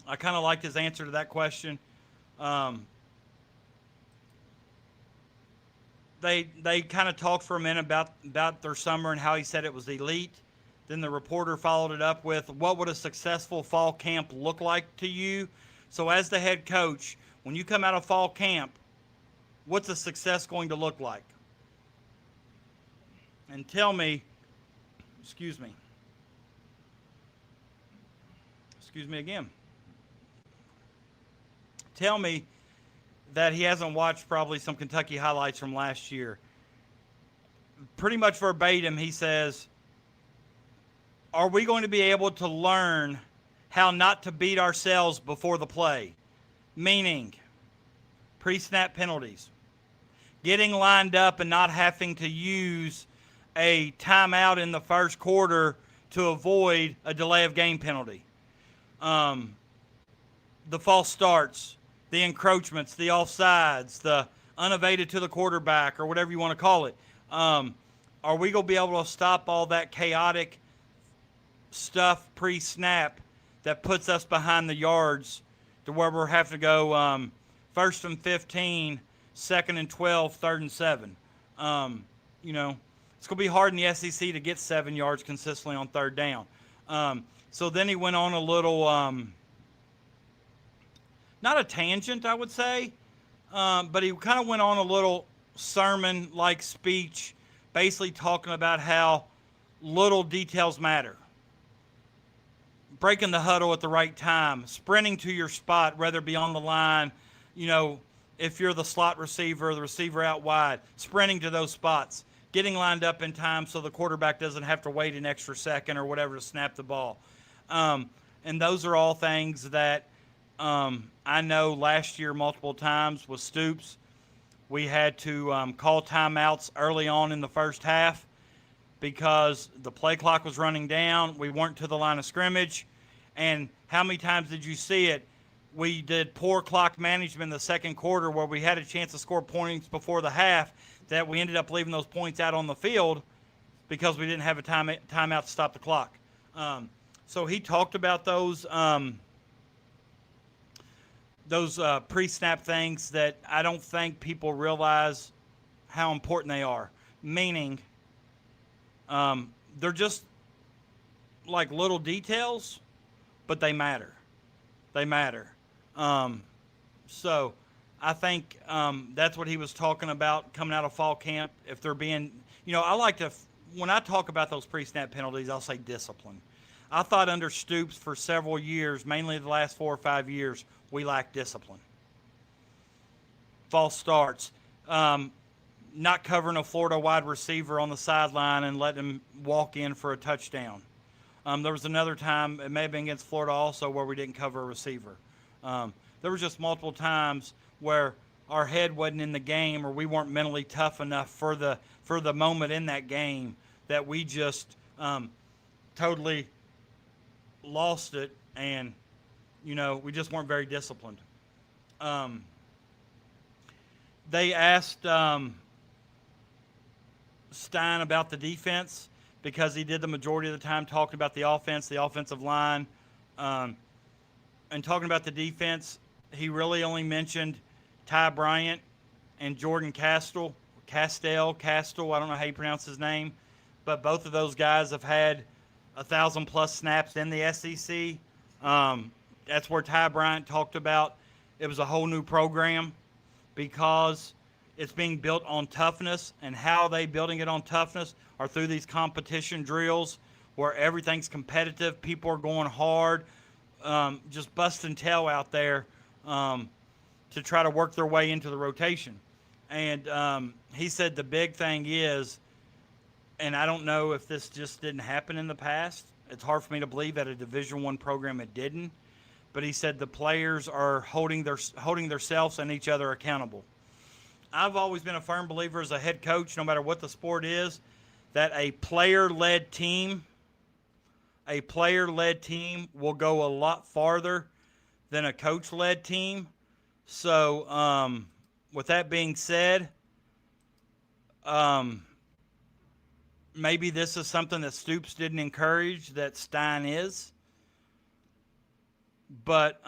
I kind of liked his answer to that question. They kind of talked for a minute about their summer and how he said it was elite. Then the reporter followed it up with, what would a successful fall camp look like to you? So as the head coach, when you come out of fall camp, what's a success going to look like? And tell me, excuse me again. Tell me that he hasn't watched probably some Kentucky highlights from last year. Pretty much verbatim, he says, are we going to be able to learn how not to beat ourselves before the play? Meaning, pre-snap penalties. Getting lined up and not having to use a timeout in the first quarter to avoid a delay of game penalty. The false starts, the encroachments, the offsides, the unevaded to the quarterback, or whatever you want to call it. Are we going to be able to stop all that chaotic stuff pre-snap that puts us behind the yards to where we're having to go 1st and 15, 2nd and 12, 3rd and 7? You know, it's going to be hard in the SEC to get 7 yards consistently on 3rd down. So then he went on a little, not a tangent, I would say, but he kind of went on a little sermon-like speech, basically talking about how little details matter. Breaking the huddle at the right time, sprinting to your spot, whether it be on the line, you know, if you're the slot receiver or the receiver out wide, sprinting to those spots, getting lined up in time so the quarterback doesn't have to wait an extra second or whatever to snap the ball. And those are all things that I know last year multiple times with Stoops. We had to call timeouts early on in the first half because the play clock was running down. We weren't to the line of scrimmage. And how many times did you see it? We did poor clock management in the second quarter where we had a chance to score points before the half that we ended up leaving those points out on the field because we didn't have a timeout to stop the clock. So he talked about those pre-snap things that I don't think people realize how important they are. Meaning, they're just like little details, but they matter. They matter. So I think that's what he was talking about coming out of fall camp. If they're being, you know, I like to, when I talk about those pre-snap penalties, I'll say discipline. I thought under Stoops for several years, mainly the last 4 or 5 years, we lacked discipline. False starts. Not covering a Florida wide receiver on the sideline and letting him walk in for a touchdown. There was another time, it may have been against Florida also, where we didn't cover a receiver. There was just multiple times where our head wasn't in the game or we weren't mentally tough enough for the moment in that game that we just totally lost it, and you know, we just weren't very disciplined. They asked Stein about the defense because he did the majority of the time talking about the offense, the offensive line, and talking about the defense. He really only mentioned Ty Bryant and Jordan Castell. I don't know how you pronounce his name, but both of those guys have had 1,000+ snaps in the SEC. That's where Ty Bryant talked about it was a whole new program because it's being built on toughness, and how they building it on toughness are through these competition drills where everything's competitive. People are going hard, just busting tail out there to try to work their way into the rotation. And he said the big thing is, and I don't know if this just didn't happen in the past. It's hard for me to believe at a Division I program it didn't. But he said the players are holding themselves and each other accountable. I've always been a firm believer as a head coach, no matter what the sport is, that a player-led team will go a lot farther than a coach-led team. So with that being said, maybe this is something that Stoops didn't encourage, that Stein is. But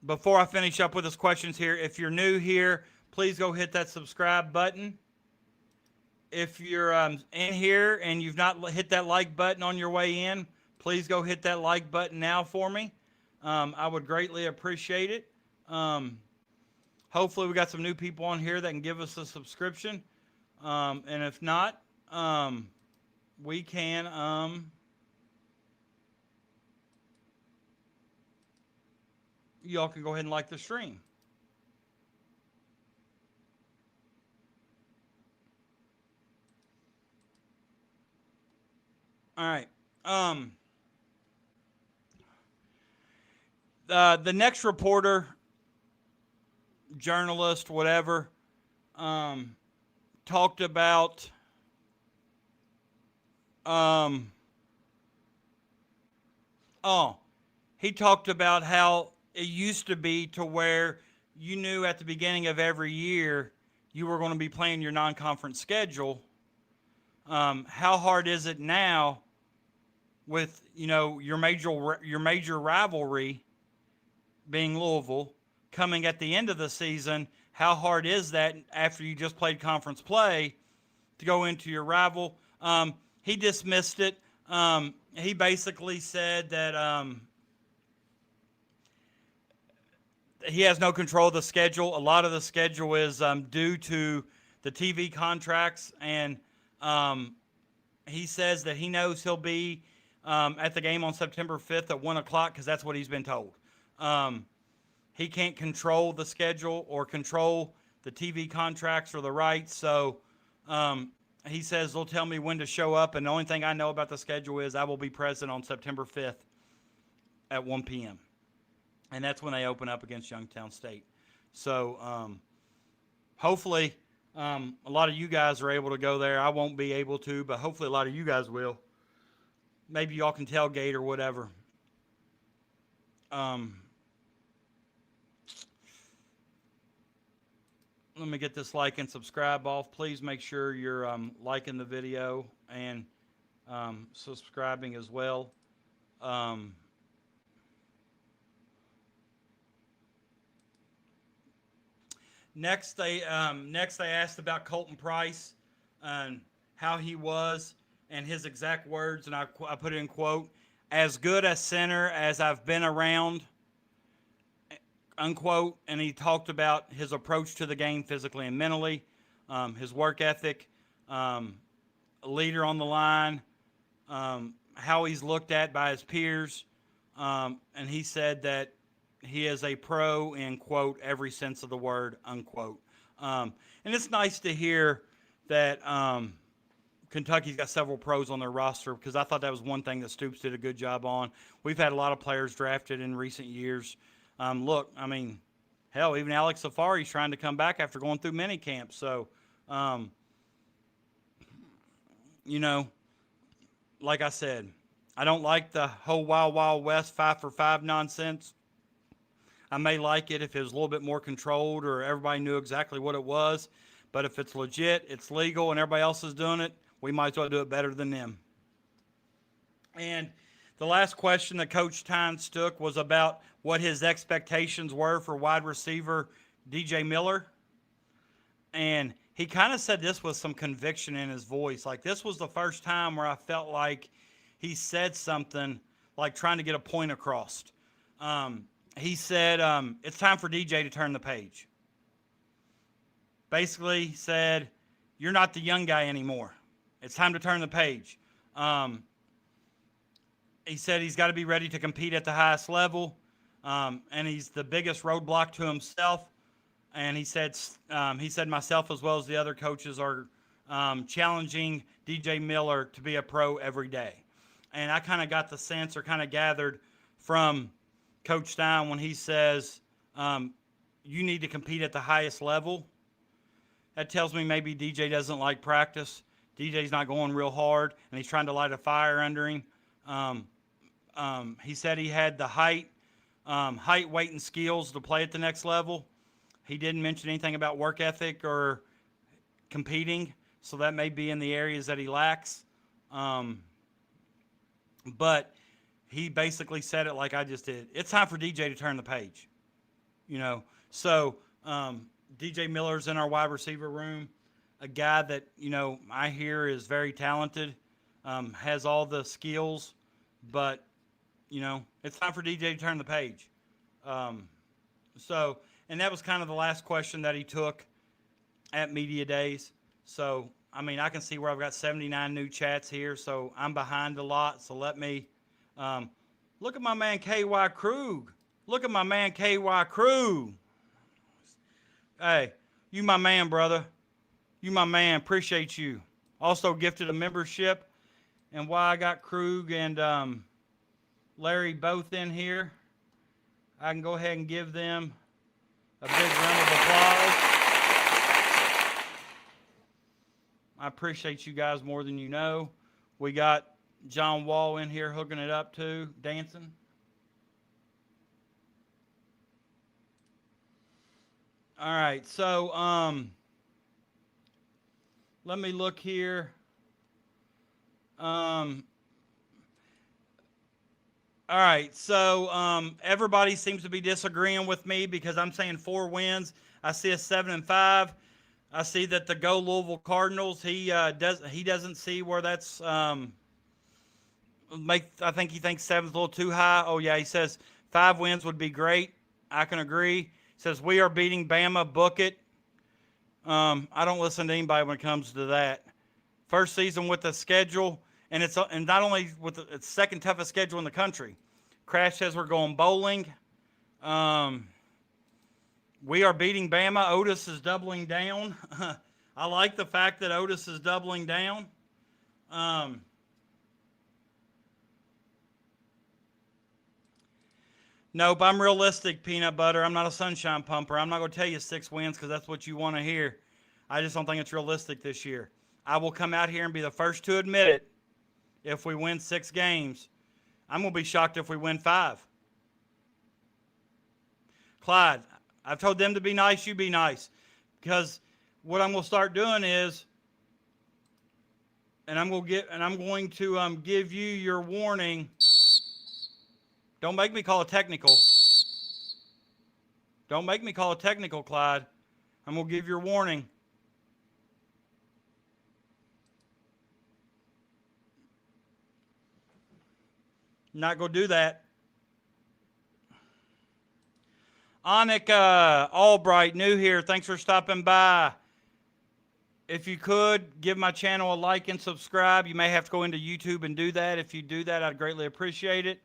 before I finish up with his questions here, if you're new here, please go hit that subscribe button. If you're in here and you've not hit that like button on your way in, please go hit that like button now for me. I would greatly appreciate it. Hopefully we got some new people on here that can give us a subscription. And if not, we can y'all can go ahead and like the stream. All right. The next reporter, journalist, whatever, talked about he talked about how it used to be to where you knew at the beginning of every year you were going to be playing your non-conference schedule. How hard is it now with, your major rivalry being Louisville coming at the end of the season? How hard is that after you just played conference play to go into your rival? He dismissed it. He basically said that he has no control of the schedule. A lot of the schedule is due to the TV contracts, and he says that he knows he'll be at the game on September 5th at 1 o'clock because that's what he's been told. He can't control the schedule or control the TV contracts or the rights, so he says they'll tell me when to show up, and the only thing I know about the schedule is I will be present on September 5th at 1 p.m., and that's when they open up against Youngstown State. So hopefully a lot of you guys are able to go there. I won't be able to, but hopefully a lot of you guys will. Maybe y'all can tailgate or whatever. Let me get this like and subscribe off. Please make sure you're liking the video and subscribing as well. Next, they asked about Colton Price and how he was, and his exact words, and I put it in quote, "as good a center as I've been around," unquote. And he talked about his approach to the game physically and mentally, his work ethic, a leader on the line, how he's looked at by his peers, and he said that he is a pro in, quote, every sense of the word, unquote. And it's nice to hear that Kentucky's got several pros on their roster, because I thought that was one thing that Stoops did a good job on. We've had a lot of players drafted in recent years. Look, I mean, hell, even Alex Safari's trying to come back after going through mini camp. So, like I said, I don't like the whole Wild Wild West 5-for-5 nonsense. I may like it if it was a little bit more controlled or everybody knew exactly what it was. But if it's legit, it's legal, and everybody else is doing it, we might as well do it better than them. And the last question that Coach Tynes took was about what his expectations were for wide receiver DJ Miller. And he kind of said this with some conviction in his voice. Like, this was the first time where I felt like he said something like trying to get a point across. He said, it's time for DJ to turn the page. Basically, he said, you're not the young guy anymore. It's time to turn the page. He said he's got to be ready to compete at the highest level, and he's the biggest roadblock to himself. And he said myself as well as the other coaches are challenging DJ Miller to be a pro every day. And I kind of got the sense, or kind of gathered from Coach Stein when he says you need to compete at the highest level. That tells me maybe DJ doesn't like practice. DJ's not going real hard, and he's trying to light a fire under him. He said he had the height, weight, and skills to play at the next level. He didn't mention anything about work ethic or competing, so that may be in the areas that he lacks. But he basically said it like I just did. It's time for DJ to turn the page. You know, so DJ Miller's in our wide receiver room, a guy that I hear is very talented, has all the skills, but it's time for DJ to turn the page. Um, so, and that was kind of the last question that he took at media days. So, I mean, I can see where I've got 79 new chats here, so I'm behind a lot. So let me look at my man KY Krug. Look at my man KY Krug. Hey, you my man, brother. You my man. Appreciate you. Also gifted a membership. And why I got Krug and Larry both in here, I can go ahead and give them a big round of applause. I appreciate you guys more than you know. We got John Wall in here hooking it up too, dancing. All right, so let me look here. All right, so everybody seems to be disagreeing with me because I'm saying 4 wins. I see a 7-5. I see that the Go Louisville Cardinals. He doesn't see where that's I think he thinks 7's a little too high. Oh yeah, he says 5 wins would be great. I can agree. He says we are beating Bama. Book it. I don't listen to anybody when it comes to that. First season with the schedule. And not only with it's second toughest schedule in the country. Crash says we're going bowling. We are beating Bama. Otis is doubling down. I like the fact that Otis is doubling down. Nope, I'm realistic, Peanut Butter. I'm not a sunshine pumper. I'm not going to tell you 6 wins because that's what you want to hear. I just don't think it's realistic this year. I will come out here and be the first to admit it. If we win 6 games, I'm going to be shocked if we win 5. Clyde, I've told them to be nice, you be nice. Because what I'm going to start doing is, and I'm going to give you your warning. Don't make me call a technical. Don't make me call a technical, Clyde. I'm going to give your warning. Not going to do that. Anik Albright, new here. Thanks for stopping by. If you could, give my channel a like and subscribe. You may have to go into YouTube and do that. If you do that, I'd greatly appreciate it.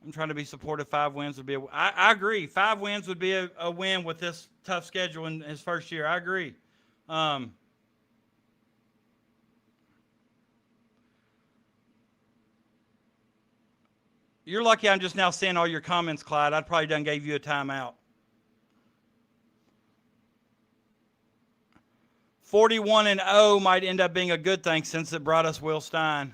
I'm trying to be supportive. 5 wins would be I agree. 5 wins would be a win with this tough schedule in his first year. I agree. You're lucky I'm just now seeing all your comments, Clyde. I'd probably done gave you a timeout. 41-0 might end up being a good thing since it brought us Will Stein.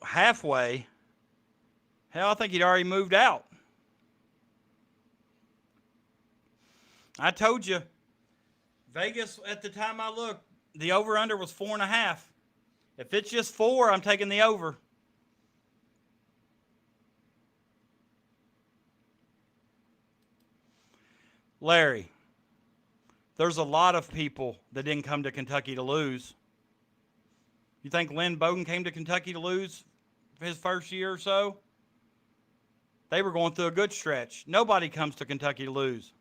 Halfway. Hell, I think he'd already moved out. I told you, Vegas, at the time I looked, the over-under was 4.5. If it's just 4, I'm taking the over. Larry, there's a lot of people that didn't come to Kentucky to lose. You think Lynn Bowden came to Kentucky to lose his first year or so? They were going through a good stretch. Nobody comes to Kentucky to lose.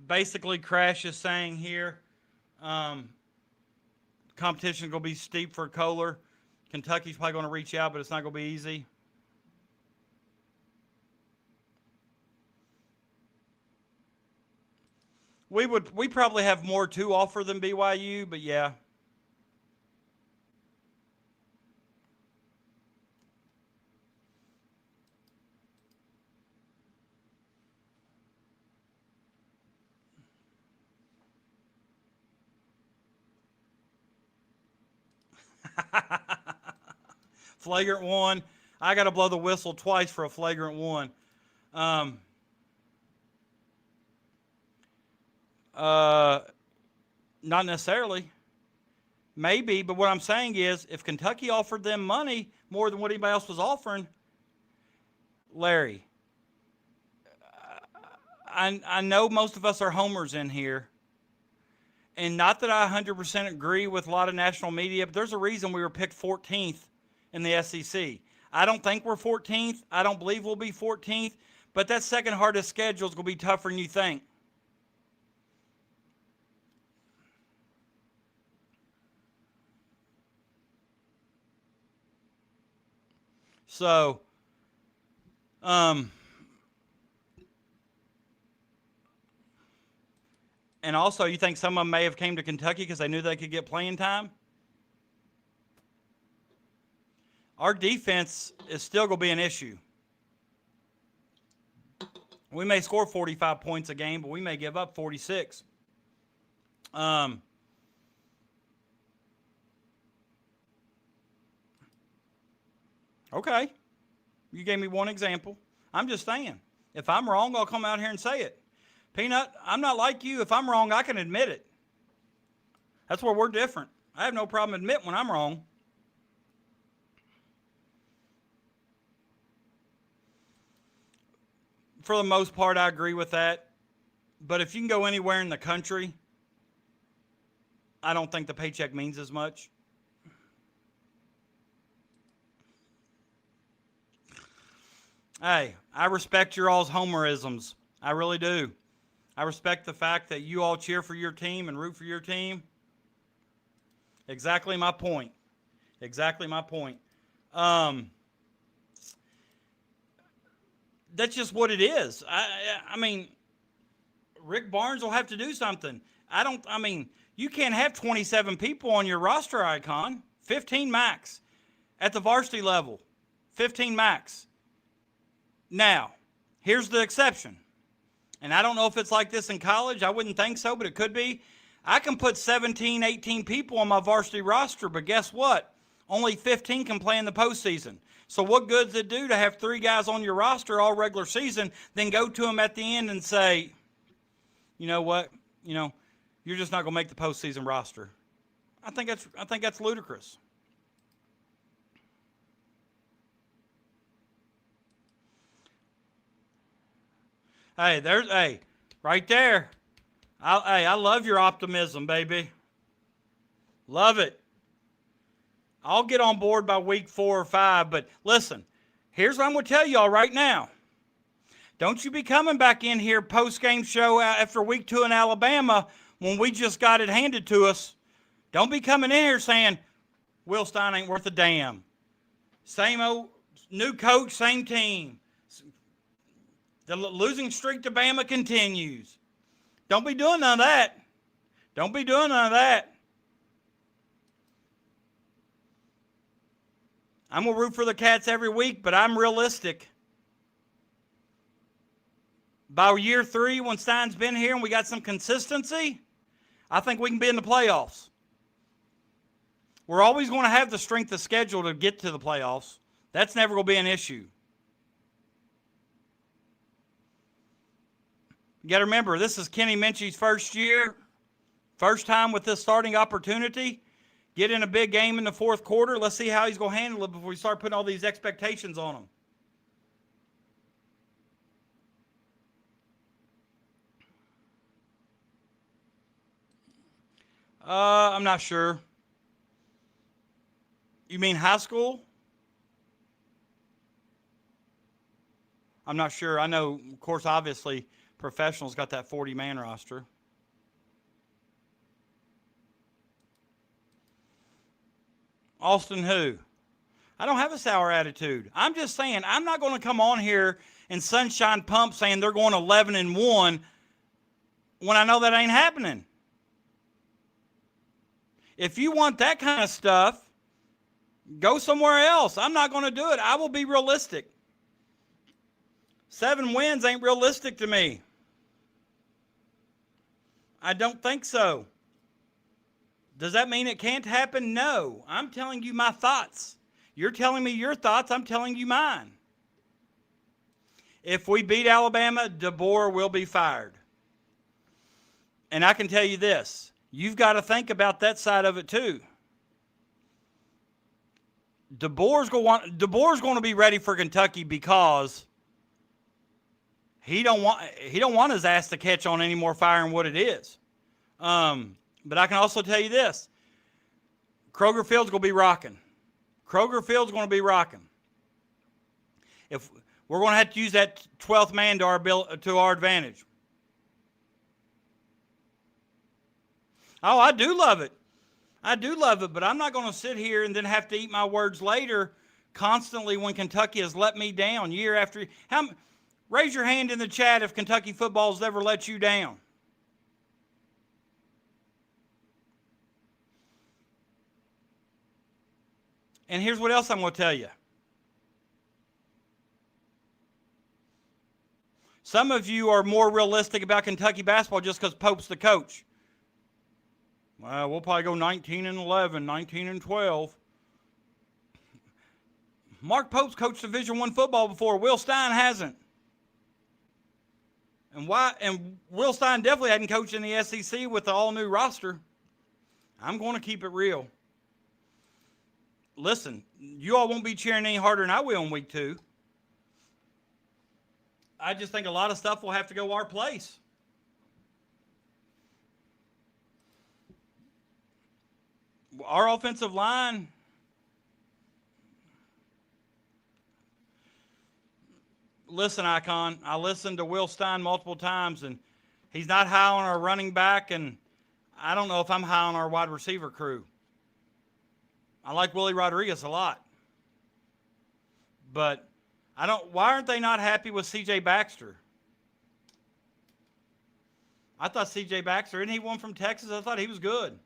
Basically, Crash is saying here, competition is going to be steep for Kohler. Kentucky's probably going to reach out, but it's not going to be easy. We probably have more to offer than BYU, but yeah. Flagrant one. I got to blow the whistle twice for a flagrant one. Not necessarily. Maybe, but what I'm saying is if Kentucky offered them money more than what anybody else was offering, Larry, I know most of us are homers in here. And not that I 100% agree with a lot of national media, but there's a reason we were picked 14th in the SEC. I don't think we're 14th. I don't believe we'll be 14th. But that second hardest schedule is going to be tougher than you think. So, and also, you think some of them may have came to Kentucky because they knew they could get playing time? Our defense is still going to be an issue. We may score 45 points a game, but we may give up 46. Okay. You gave me one example. I'm just saying. If I'm wrong, I'll come out here and say it. Peanut, I'm not like you. If I'm wrong, I can admit it. That's where we're different. I have no problem admitting when I'm wrong. For the most part, I agree with that. But if you can go anywhere in the country, I don't think the paycheck means as much. Hey, I respect your all's homerisms. I really do. I respect the fact that you all cheer for your team and root for your team. Exactly my point. Exactly my point. That's just what it is. I mean, Rick Barnes will have to do something. You can't have 27 people on your roster icon. 15 max. At the varsity level. 15 max. Now, here's the exception. And I don't know if it's like this in college. I wouldn't think so, but it could be. I can put 17, 18 people on my varsity roster, but guess what? Only 15 can play in the postseason. So what good does it do to have 3 guys on your roster all regular season, then go to them at the end and say, you know what? You're just not going to make the postseason roster. I think that's ludicrous. Hey, right there. I love your optimism, baby. Love it. I'll get on board by week 4 or 5, but listen, here's what I'm going to tell y'all right now. Don't you be coming back in here post-game show after week 2 in Alabama when we just got it handed to us. Don't be coming in here saying, Will Stein ain't worth a damn. Same old, new coach, same team. The losing streak to Bama continues. Don't be doing none of that. Don't be doing none of that. I'm going to root for the Cats every week, but I'm realistic. By year 3, when Stein's been here and we got some consistency, I think we can be in the playoffs. We're always going to have the strength of schedule to get to the playoffs. That's never going to be an issue. You got to remember, this is Kenny Minchie's first year, first time with this starting opportunity. Get in a big game in the 4th quarter. Let's see how he's going to handle it before we start putting all these expectations on him. I'm not sure. You mean high school? I'm not sure. I know, of course, obviously, professionals got that 40-man roster. Austin who? I don't have a sour attitude. I'm just saying, I'm not going to come on here and sunshine pump saying they're going 11-1 when I know that ain't happening. If you want that kind of stuff, go somewhere else. I'm not going to do it. I will be realistic. 7 wins ain't realistic to me. I don't think so. Does that mean it can't happen? No. I'm telling you my thoughts. You're telling me your thoughts. I'm telling you mine. If we beat Alabama, DeBoer will be fired. And I can tell you this. You've got to think about that side of it too. DeBoer's going to be ready for Kentucky because he don't want his ass to catch on any more fire than what it is. But I can also tell you this. Kroger Field's going to be rocking. Kroger Field's going to be rocking. If we're going to have to use that 12th man to our advantage. Oh, I do love it. But I'm not going to sit here and then have to eat my words later constantly when Kentucky has let me down year after year. Raise your hand in the chat if Kentucky football's ever let you down. And here's what else I'm going to tell you. Some of you are more realistic about Kentucky basketball just because Pope's the coach. Well, we'll probably go 19-11, 19-12. Mark Pope's coached Division I football before. Will Stein hasn't. And Will Stein definitely hadn't coached in the SEC with the all-new roster. I'm going to keep it real. Listen, you all won't be cheering any harder than I will in week 2. I just think a lot of stuff will have to go our place. Our offensive line, listen, Icon, I listened to Will Stein multiple times, and he's not high on our running back, and I don't know if I'm high on our wide receiver crew. I like Willie Rodriguez a lot. But why aren't they not happy with C.J. Baxter? I thought C.J. Baxter, isn't he one from Texas? I thought he was good.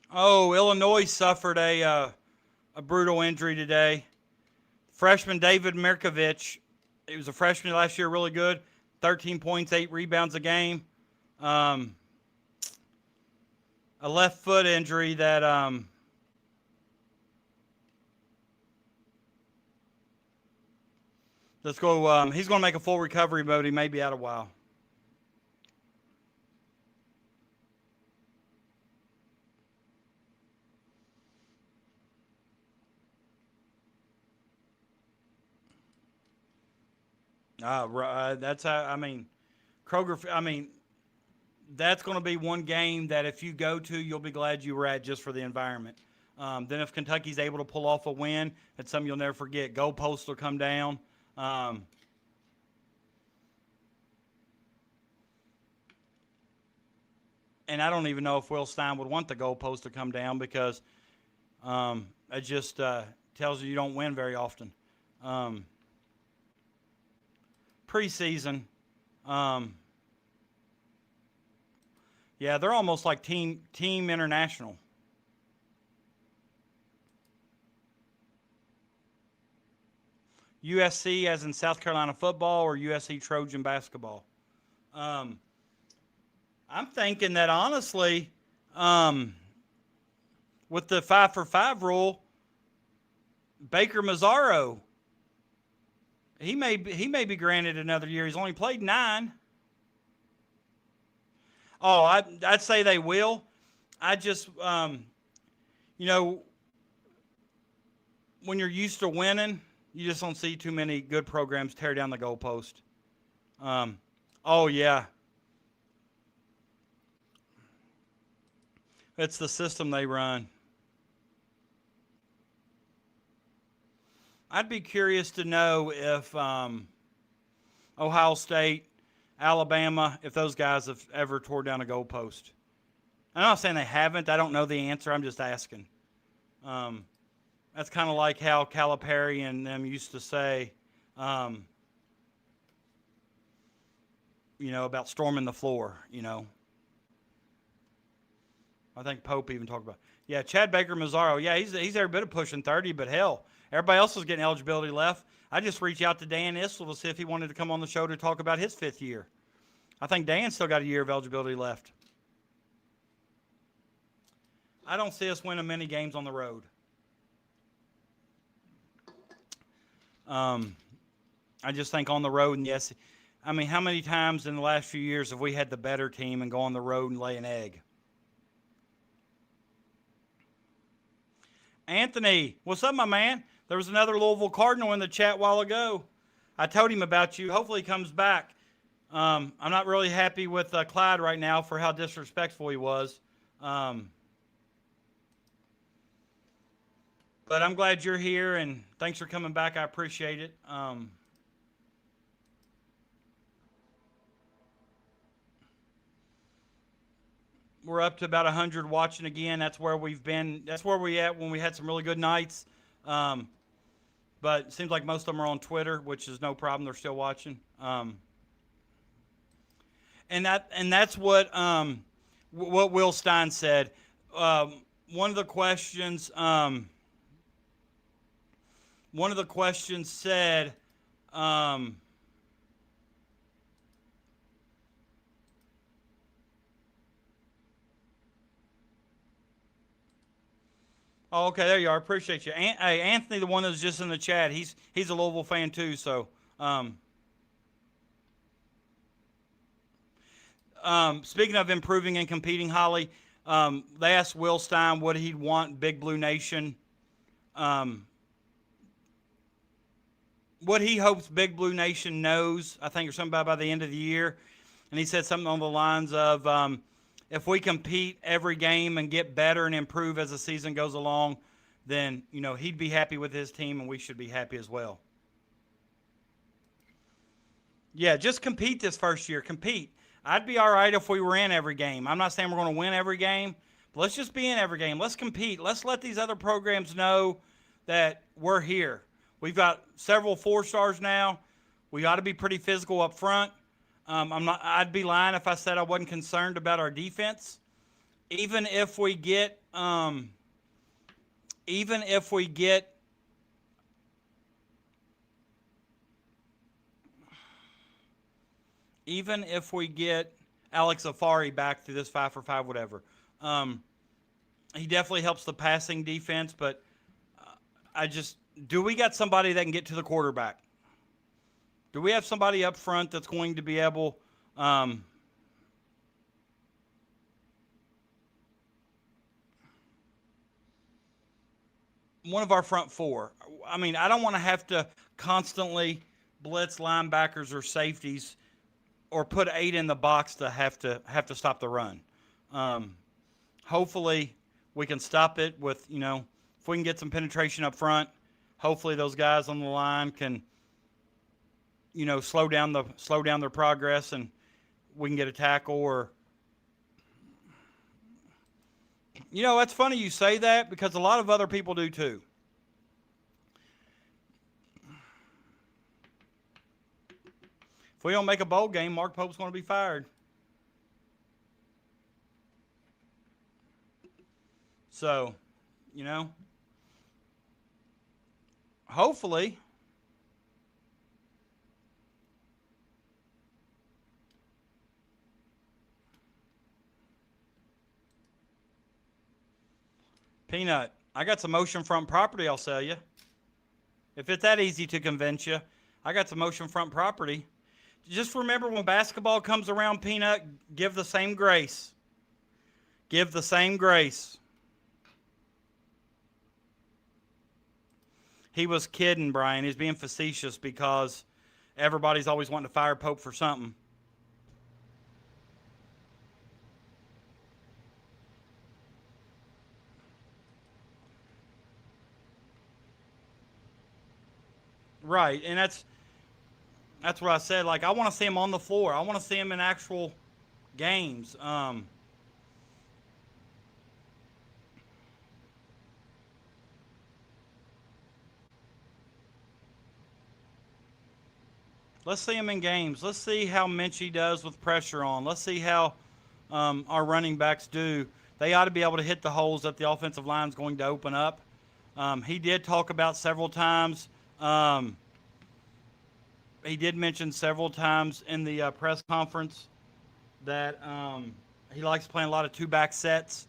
Oh, Illinois suffered a brutal injury today. Freshman David Mirkovich, he was a freshman last year, really good. 13 points, 8 rebounds a game. A left foot injury that let's go. He's going to make a full recovery, but he may be out a while. That's how, Kroger, that's going to be one game that if you go to, you'll be glad you were at just for the environment. Then if Kentucky's able to pull off a win, that's something you'll never forget. Goalposts will come down. And I don't even know if Will Stein would want the goalpost to come down because it just tells you don't win very often. Preseason, yeah, they're almost like team international. USC as in South Carolina football or USC Trojan basketball. I'm thinking that honestly, with the 5-for-5 rule, Baker Mazzaro, he may be granted another year. He's only played 9. Oh, I'd say they will. I just, when you're used to winning, you just don't see too many good programs tear down the goalpost. Oh, yeah. It's the system they run. I'd be curious to know if Ohio State, Alabama, if those guys have ever tore down a goalpost. I'm not saying they haven't. I don't know the answer. I'm just asking. That's kind of like how Calipari and them used to say, about storming the floor, I think Pope even talked about it. Yeah, Chad Baker Mazzaro. Yeah, he's every bit of pushing 30, but hell, everybody else is getting eligibility left. I just reached out to Dan Issel to see if he wanted to come on the show to talk about his 5th year. I think Dan's still got a year of eligibility left. I don't see us winning many games on the road. I just think on the road, and yes, I mean, how many times in the last few years have we had the better team and go on the road and lay an egg? Anthony, what's up, my man? There was another Louisville Cardinal in the chat a while ago. I told him about you. Hopefully he comes back. I'm not really happy with Clyde right now for how disrespectful he was. But I'm glad you're here, and thanks for coming back. I appreciate it. We're up to about 100 watching again. That's where we've been. That's where we at when we had some really good nights. But it seems like most of them are on Twitter, which is no problem. They're still watching. And that's what Will Stein said. One of the questions said, oh, okay, there you are. Appreciate you. Hey, Anthony, the one that was just in the chat, he's a Louisville fan too. So, speaking of improving and competing, Holly, they asked Will Stein what he'd want Big Blue Nation, what he hopes Big Blue Nation knows, I think, or something by the end of the year. And he said something on the lines of, if we compete every game and get better and improve as the season goes along, then, you know, he'd be happy with his team and we should be happy as well. Yeah, just compete this first year. Compete. I'd be all right if we were in every game. I'm not saying we're going to win every game, but let's just be in every game. Let's compete. Let's let these other programs know that we're here. We've got several 4-stars now. We ought to be pretty physical up front. I'd be lying if I said I wasn't concerned about our defense. Even if we get Alex Afari back through this 5-for-5, whatever. He definitely helps the passing defense, but do we got somebody that can get to the quarterback? Do we have somebody up front that's going to be able one of our front 4? I mean, I don't want to have to constantly blitz linebackers or safeties or put 8 in the box to have to stop the run. Hopefully we can stop it with, you know, if we can get some penetration up front, hopefully those guys on the line can, you know, slow down their progress and we can get a tackle. Or, you know, that's funny you say that because a lot of other people do too. If we don't make a bowl game, Mark Pope's going to be fired. So, you know, hopefully Peanut, I got some oceanfront property I'll sell you. If it's that easy to convince you, I got some oceanfront property. Just remember when basketball comes around, Peanut, give the same grace. Give the same grace. He was kidding, Brian. He's being facetious because everybody's always wanting to fire Pope for something. Right, and that's what I said. Like, I want to see him on the floor. I want to see him in actual games. Let's see him in games. Let's see how Minchie does with pressure on. Let's see how our running backs do. they ought to be able to hit the holes that the offensive line is going to open up. He did talk about several times. He did mention several times in the press conference that he likes playing a lot of two-back sets.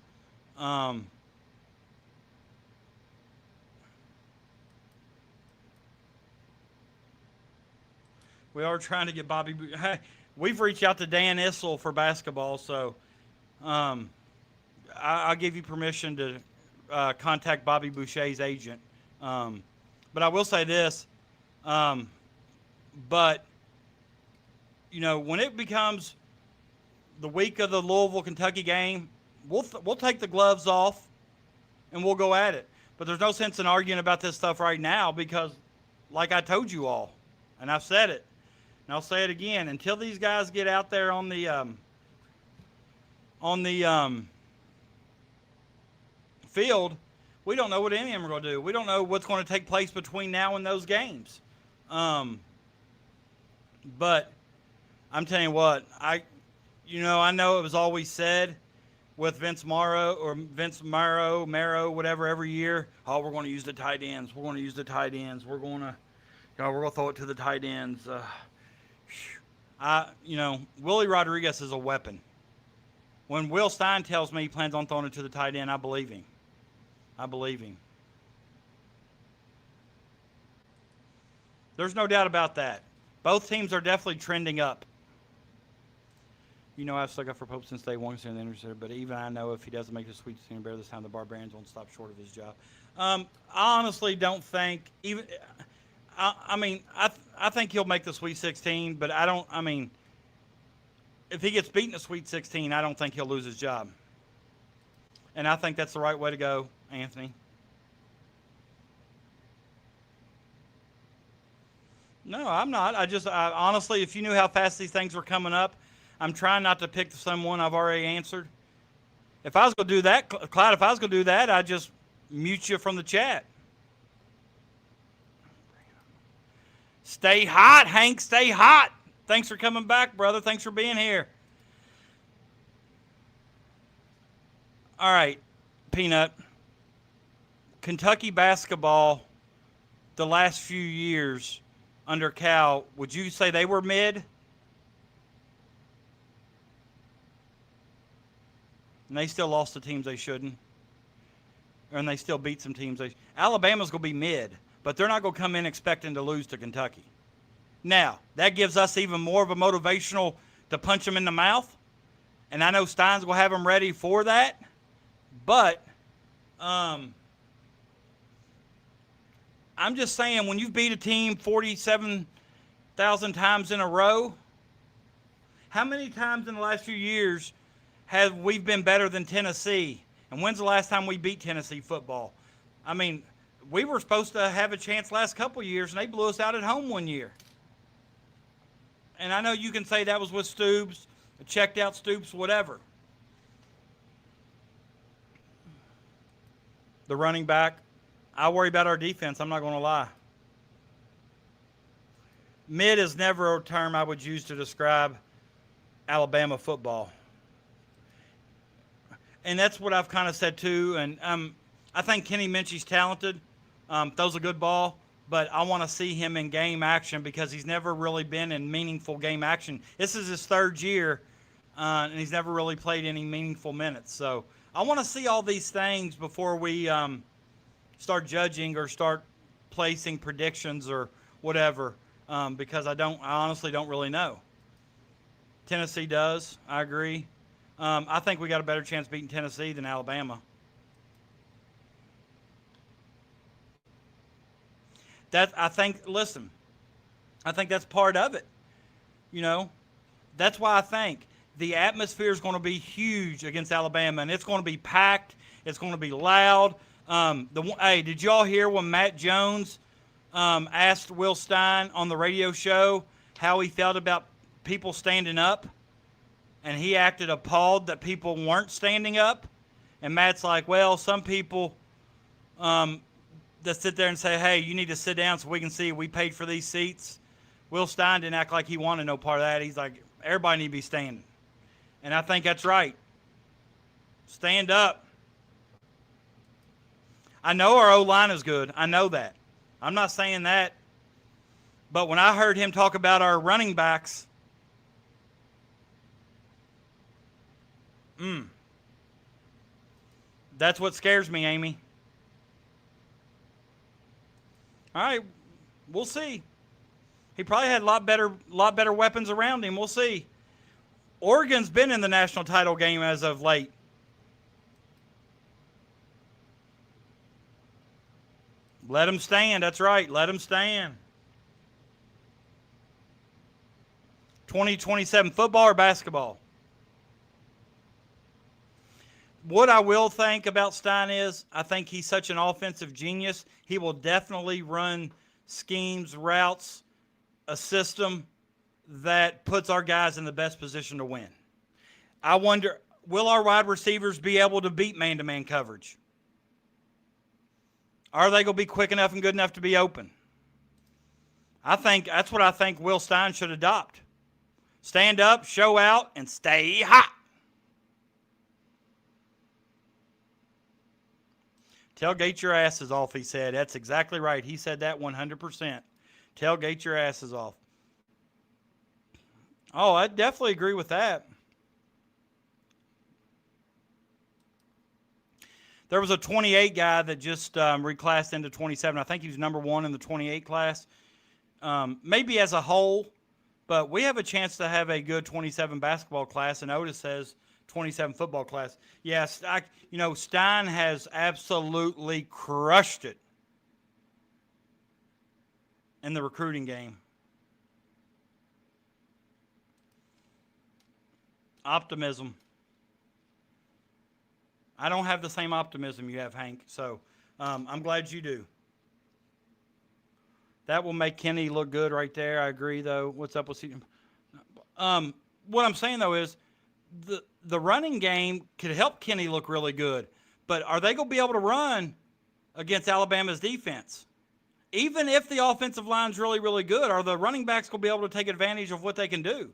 We are trying to get Bobby. Hey, we've reached out to Dan Issel for basketball, so I'll give you permission to contact Bobby Boucher's agent. But I will say this. But, you know, when it becomes the week of the Louisville-Kentucky game, we'll take the gloves off and we'll go at it. But there's no sense in arguing about this stuff right now because, like I told you all, and I've said it, and I'll say it again, until these guys get out there on the field, we don't know what any of them are going to do. We don't know what's going to take place between now and those games. But I'm telling you what, I know it was always said with Vince Marrow, whatever, every year, oh, we're going to use the tight ends. We're going to use the tight ends. We're going to throw it to the tight ends. Willie Rodriguez is a weapon. When Will Stein tells me he plans on throwing it to the tight end, I believe him. There's no doubt about that. Both teams are definitely trending up. You know, I've stuck up for Pope since day one, but even I know if he doesn't make the Sweet 16 better this time, the Barbarians won't stop short of his job. I honestly don't think even. I think he'll make the Sweet 16, but if he gets beaten in the Sweet 16, I don't think he'll lose his job. And I think that's the right way to go, Anthony. No, I'm not. I honestly, if you knew how fast these things were coming up, I'm trying not to pick someone I've already answered. If I was going to do that, Clyde, I'd just mute you from the chat. Stay hot, Hank. Stay hot. Thanks for coming back, brother. Thanks for being here. All right, Peanut. Kentucky basketball, the last few years under Cal, would you say they were mid? And they still lost to teams they shouldn't. And they still beat some teams. Alabama's going to be mid, but they're not going to come in expecting to lose to Kentucky. Now, that gives us even more of a motivational to punch them in the mouth. And I know Stein's going to have them ready for that. But I'm just saying, when you've beat a team 47,000 times in a row, how many times in the last few years have we been better than Tennessee? And when's the last time we beat Tennessee football? I mean, we were supposed to have a chance last couple of years, and they blew us out at home one year. And I know you can say that was with Stoops, checked out Stoops, whatever. The running back, I worry about our defense, I'm not going to lie. Mid is never a term I would use to describe Alabama football. And that's what I've kind of said too. And I think Kenny Minchie's talented, throws a good ball, but I want to see him in game action because he's never really been in meaningful game action. This is his third year, and he's never really played any meaningful minutes. So I want to see all these things before we start judging or start placing predictions or whatever, because I honestly don't really know. Tennessee does. I agree. I think we got a better chance beating Tennessee than Alabama. I think that's part of it. You know, that's why I think the atmosphere is going to be huge against Alabama, and it's going to be packed. It's going to be loud. Hey, did y'all hear when Matt Jones asked Will Stein on the radio show how he felt about people standing up? And he acted appalled that people weren't standing up. And Matt's like, well, some people that sit there and say, hey, you need to sit down so we can see we paid for these seats. Will Stein didn't act like he wanted no part of that. He's like, everybody need to be standing. And I think that's right. Stand up. I know our O-line is good. I know that. I'm not saying that. But when I heard him talk about our running backs, that's what scares me, Amy. All right, we'll see. He probably had a lot better weapons around him. We'll see. Oregon's been in the national title game as of late. Let them stand. That's right. Let them stand. 2027 football or basketball? What I will think about Stein is I think he's such an offensive genius. He will definitely run schemes, routes, a system that puts our guys in the best position to win. I wonder, will our wide receivers be able to beat man-to-man coverage? Are they going to be quick enough and good enough to be open? I think that's what I think Will Stein should adopt. Stand up, show out, and stay hot. Tailgate your asses off, he said. That's exactly right. He said that 100%. Tailgate your asses off. Oh, I definitely agree with that. There was a 28 guy that just reclassed into 27. I think he was number 1 in the 28 class. Maybe as a whole, but we have a chance to have a good 27 basketball class, and Otis says 27 football class. Yes, Stein has absolutely crushed it in the recruiting game. Optimism. I don't have the same optimism you have, Hank, so I'm glad you do. That will make Kenny look good right there. I agree, though. What's up with CJ? What I'm saying, though, is the running game could help Kenny look really good, but are they going to be able to run against Alabama's defense? Even if the offensive line's really, really good, are the running backs going to be able to take advantage of what they can do?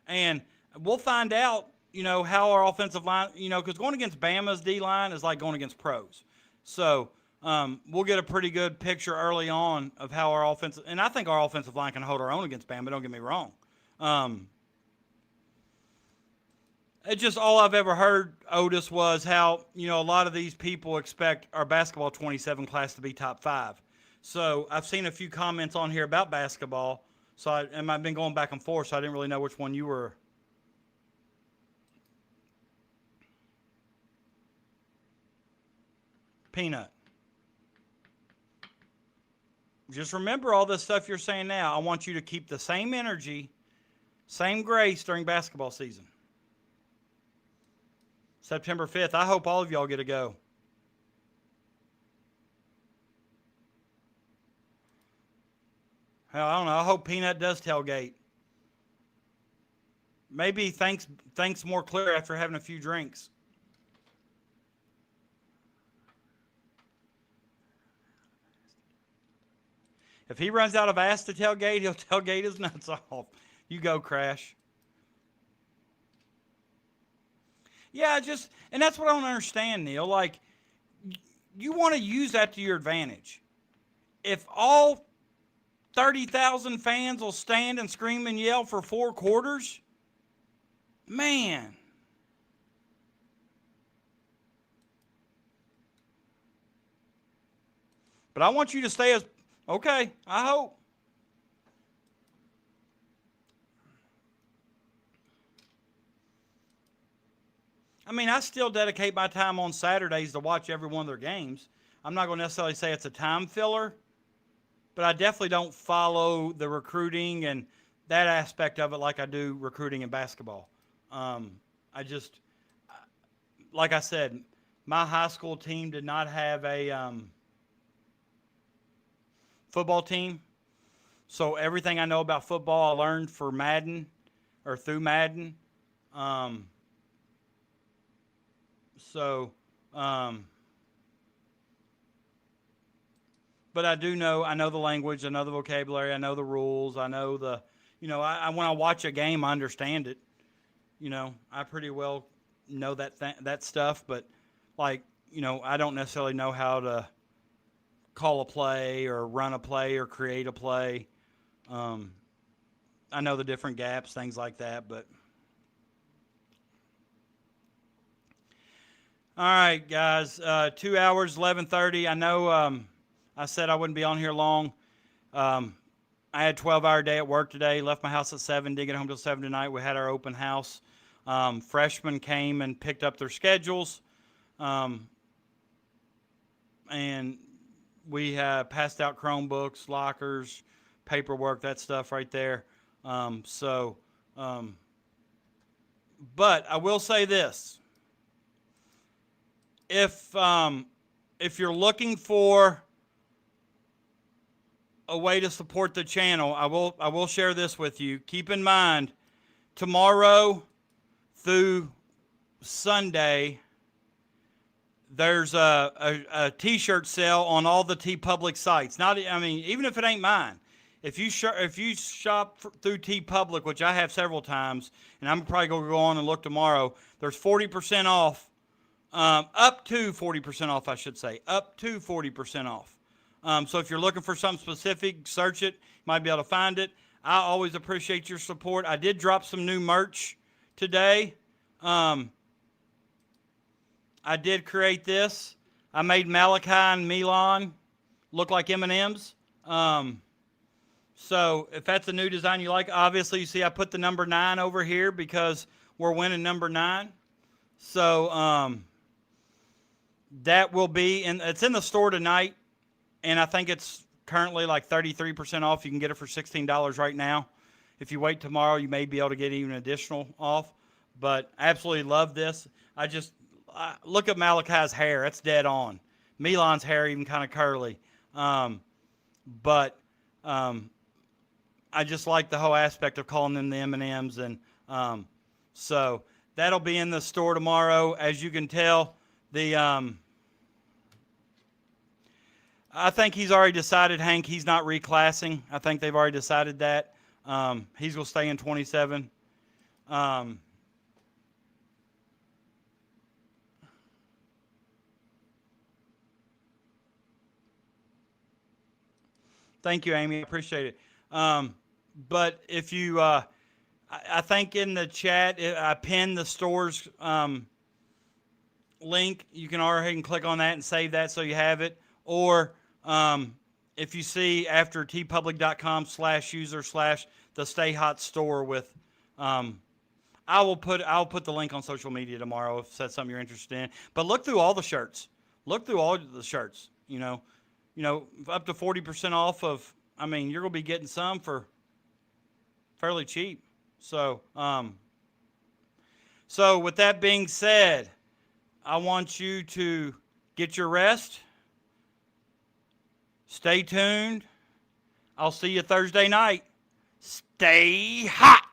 And we'll find out, how our offensive line, because going against Bama's D-line is like going against pros. So we'll get a pretty good picture early on of how our offensive, and I think our offensive line can hold our own against Bama, don't get me wrong. It's just all I've ever heard, Otis, was how, a lot of these people expect our basketball 27 class to be top 5. So I've seen a few comments on here about basketball, and I've been going back and forth, so I didn't really know which one you were. Peanut. Just remember all this stuff you're saying now. I want you to keep the same energy, same grace during basketball season. September 5th. I hope all of y'all get to go. Hell, I don't know. I hope Peanut does tailgate. Maybe thanks more clear after having a few drinks. If he runs out of ass to tailgate, he'll tailgate his nuts off. You go, Crash. Yeah, and that's what I don't understand, Neil. Like, you want to use that to your advantage. If all 30,000 fans will stand and scream and yell for 4 quarters, man. But I want you to stay as, okay, I hope. I mean, I still dedicate my time on Saturdays to watch every one of their games. I'm not going to necessarily say it's a time filler, but I definitely don't follow the recruiting and that aspect of it like I do recruiting in basketball. Like I said, my high school team did not have a football team. So everything I know about football, I learned through Madden. But I do know, I know the language, I know the vocabulary, I know the rules, I know when I watch a game, I understand it. I pretty well know that stuff, but like, I don't necessarily know how to call a play or run a play or create a play. I know the different gaps, things like that, but all right, guys. 2 hours, 11:30. I know I said I wouldn't be on here long. I had a 12-hour day at work today. Left my house at 7. Didn't get home till 7 tonight. We had our open house. Freshmen came and picked up their schedules. And we passed out Chromebooks, lockers, paperwork, that stuff right there. But I will say this. If you're looking for a way to support the channel, I will share this with you. Keep in mind, tomorrow through Sunday, there's a t-shirt sale on all the TeePublic sites. Even if it ain't mine, if you shop through TeePublic, which I have several times, and I'm probably going to go on and look tomorrow, there's 40% off. Up to 40% off, I should say. Up to 40% off. So if you're looking for something specific, search it. You might be able to find it. I always appreciate your support. I did drop some new merch today. I did create this. I made Malachi and Milan look like M&Ms. So if that's a new design you like, obviously you see I put the number 9 over here because we're winning number 9. So that will be it's in the store tonight, and I think it's currently like 33% off. You can get it for $16 right now. If you wait tomorrow, you may be able to get even additional off. But I absolutely love this. Look at Malachi's hair. It's dead on. Milan's hair even kind of curly. I just like the whole aspect of calling them the M&Ms. And so that'll be in the store tomorrow. As you can tell, I think he's already decided, Hank, he's not reclassing. I think they've already decided that. He's going to stay in 27. Thank you, Amy. I appreciate it. But if you, I think in the chat, I pinned the store's link. You can go ahead and click on that and save that so you have it. Or if you see after teepublic.com/user/the Stay Hot store with, I'll put the link on social media tomorrow if that's something you're interested in. But look through all the shirts. Look through all the shirts. Up to 40% off of. You're gonna be getting some for fairly cheap. So with that being said, I want you to get your rest. Stay tuned. I'll see you Thursday night. Stay hot.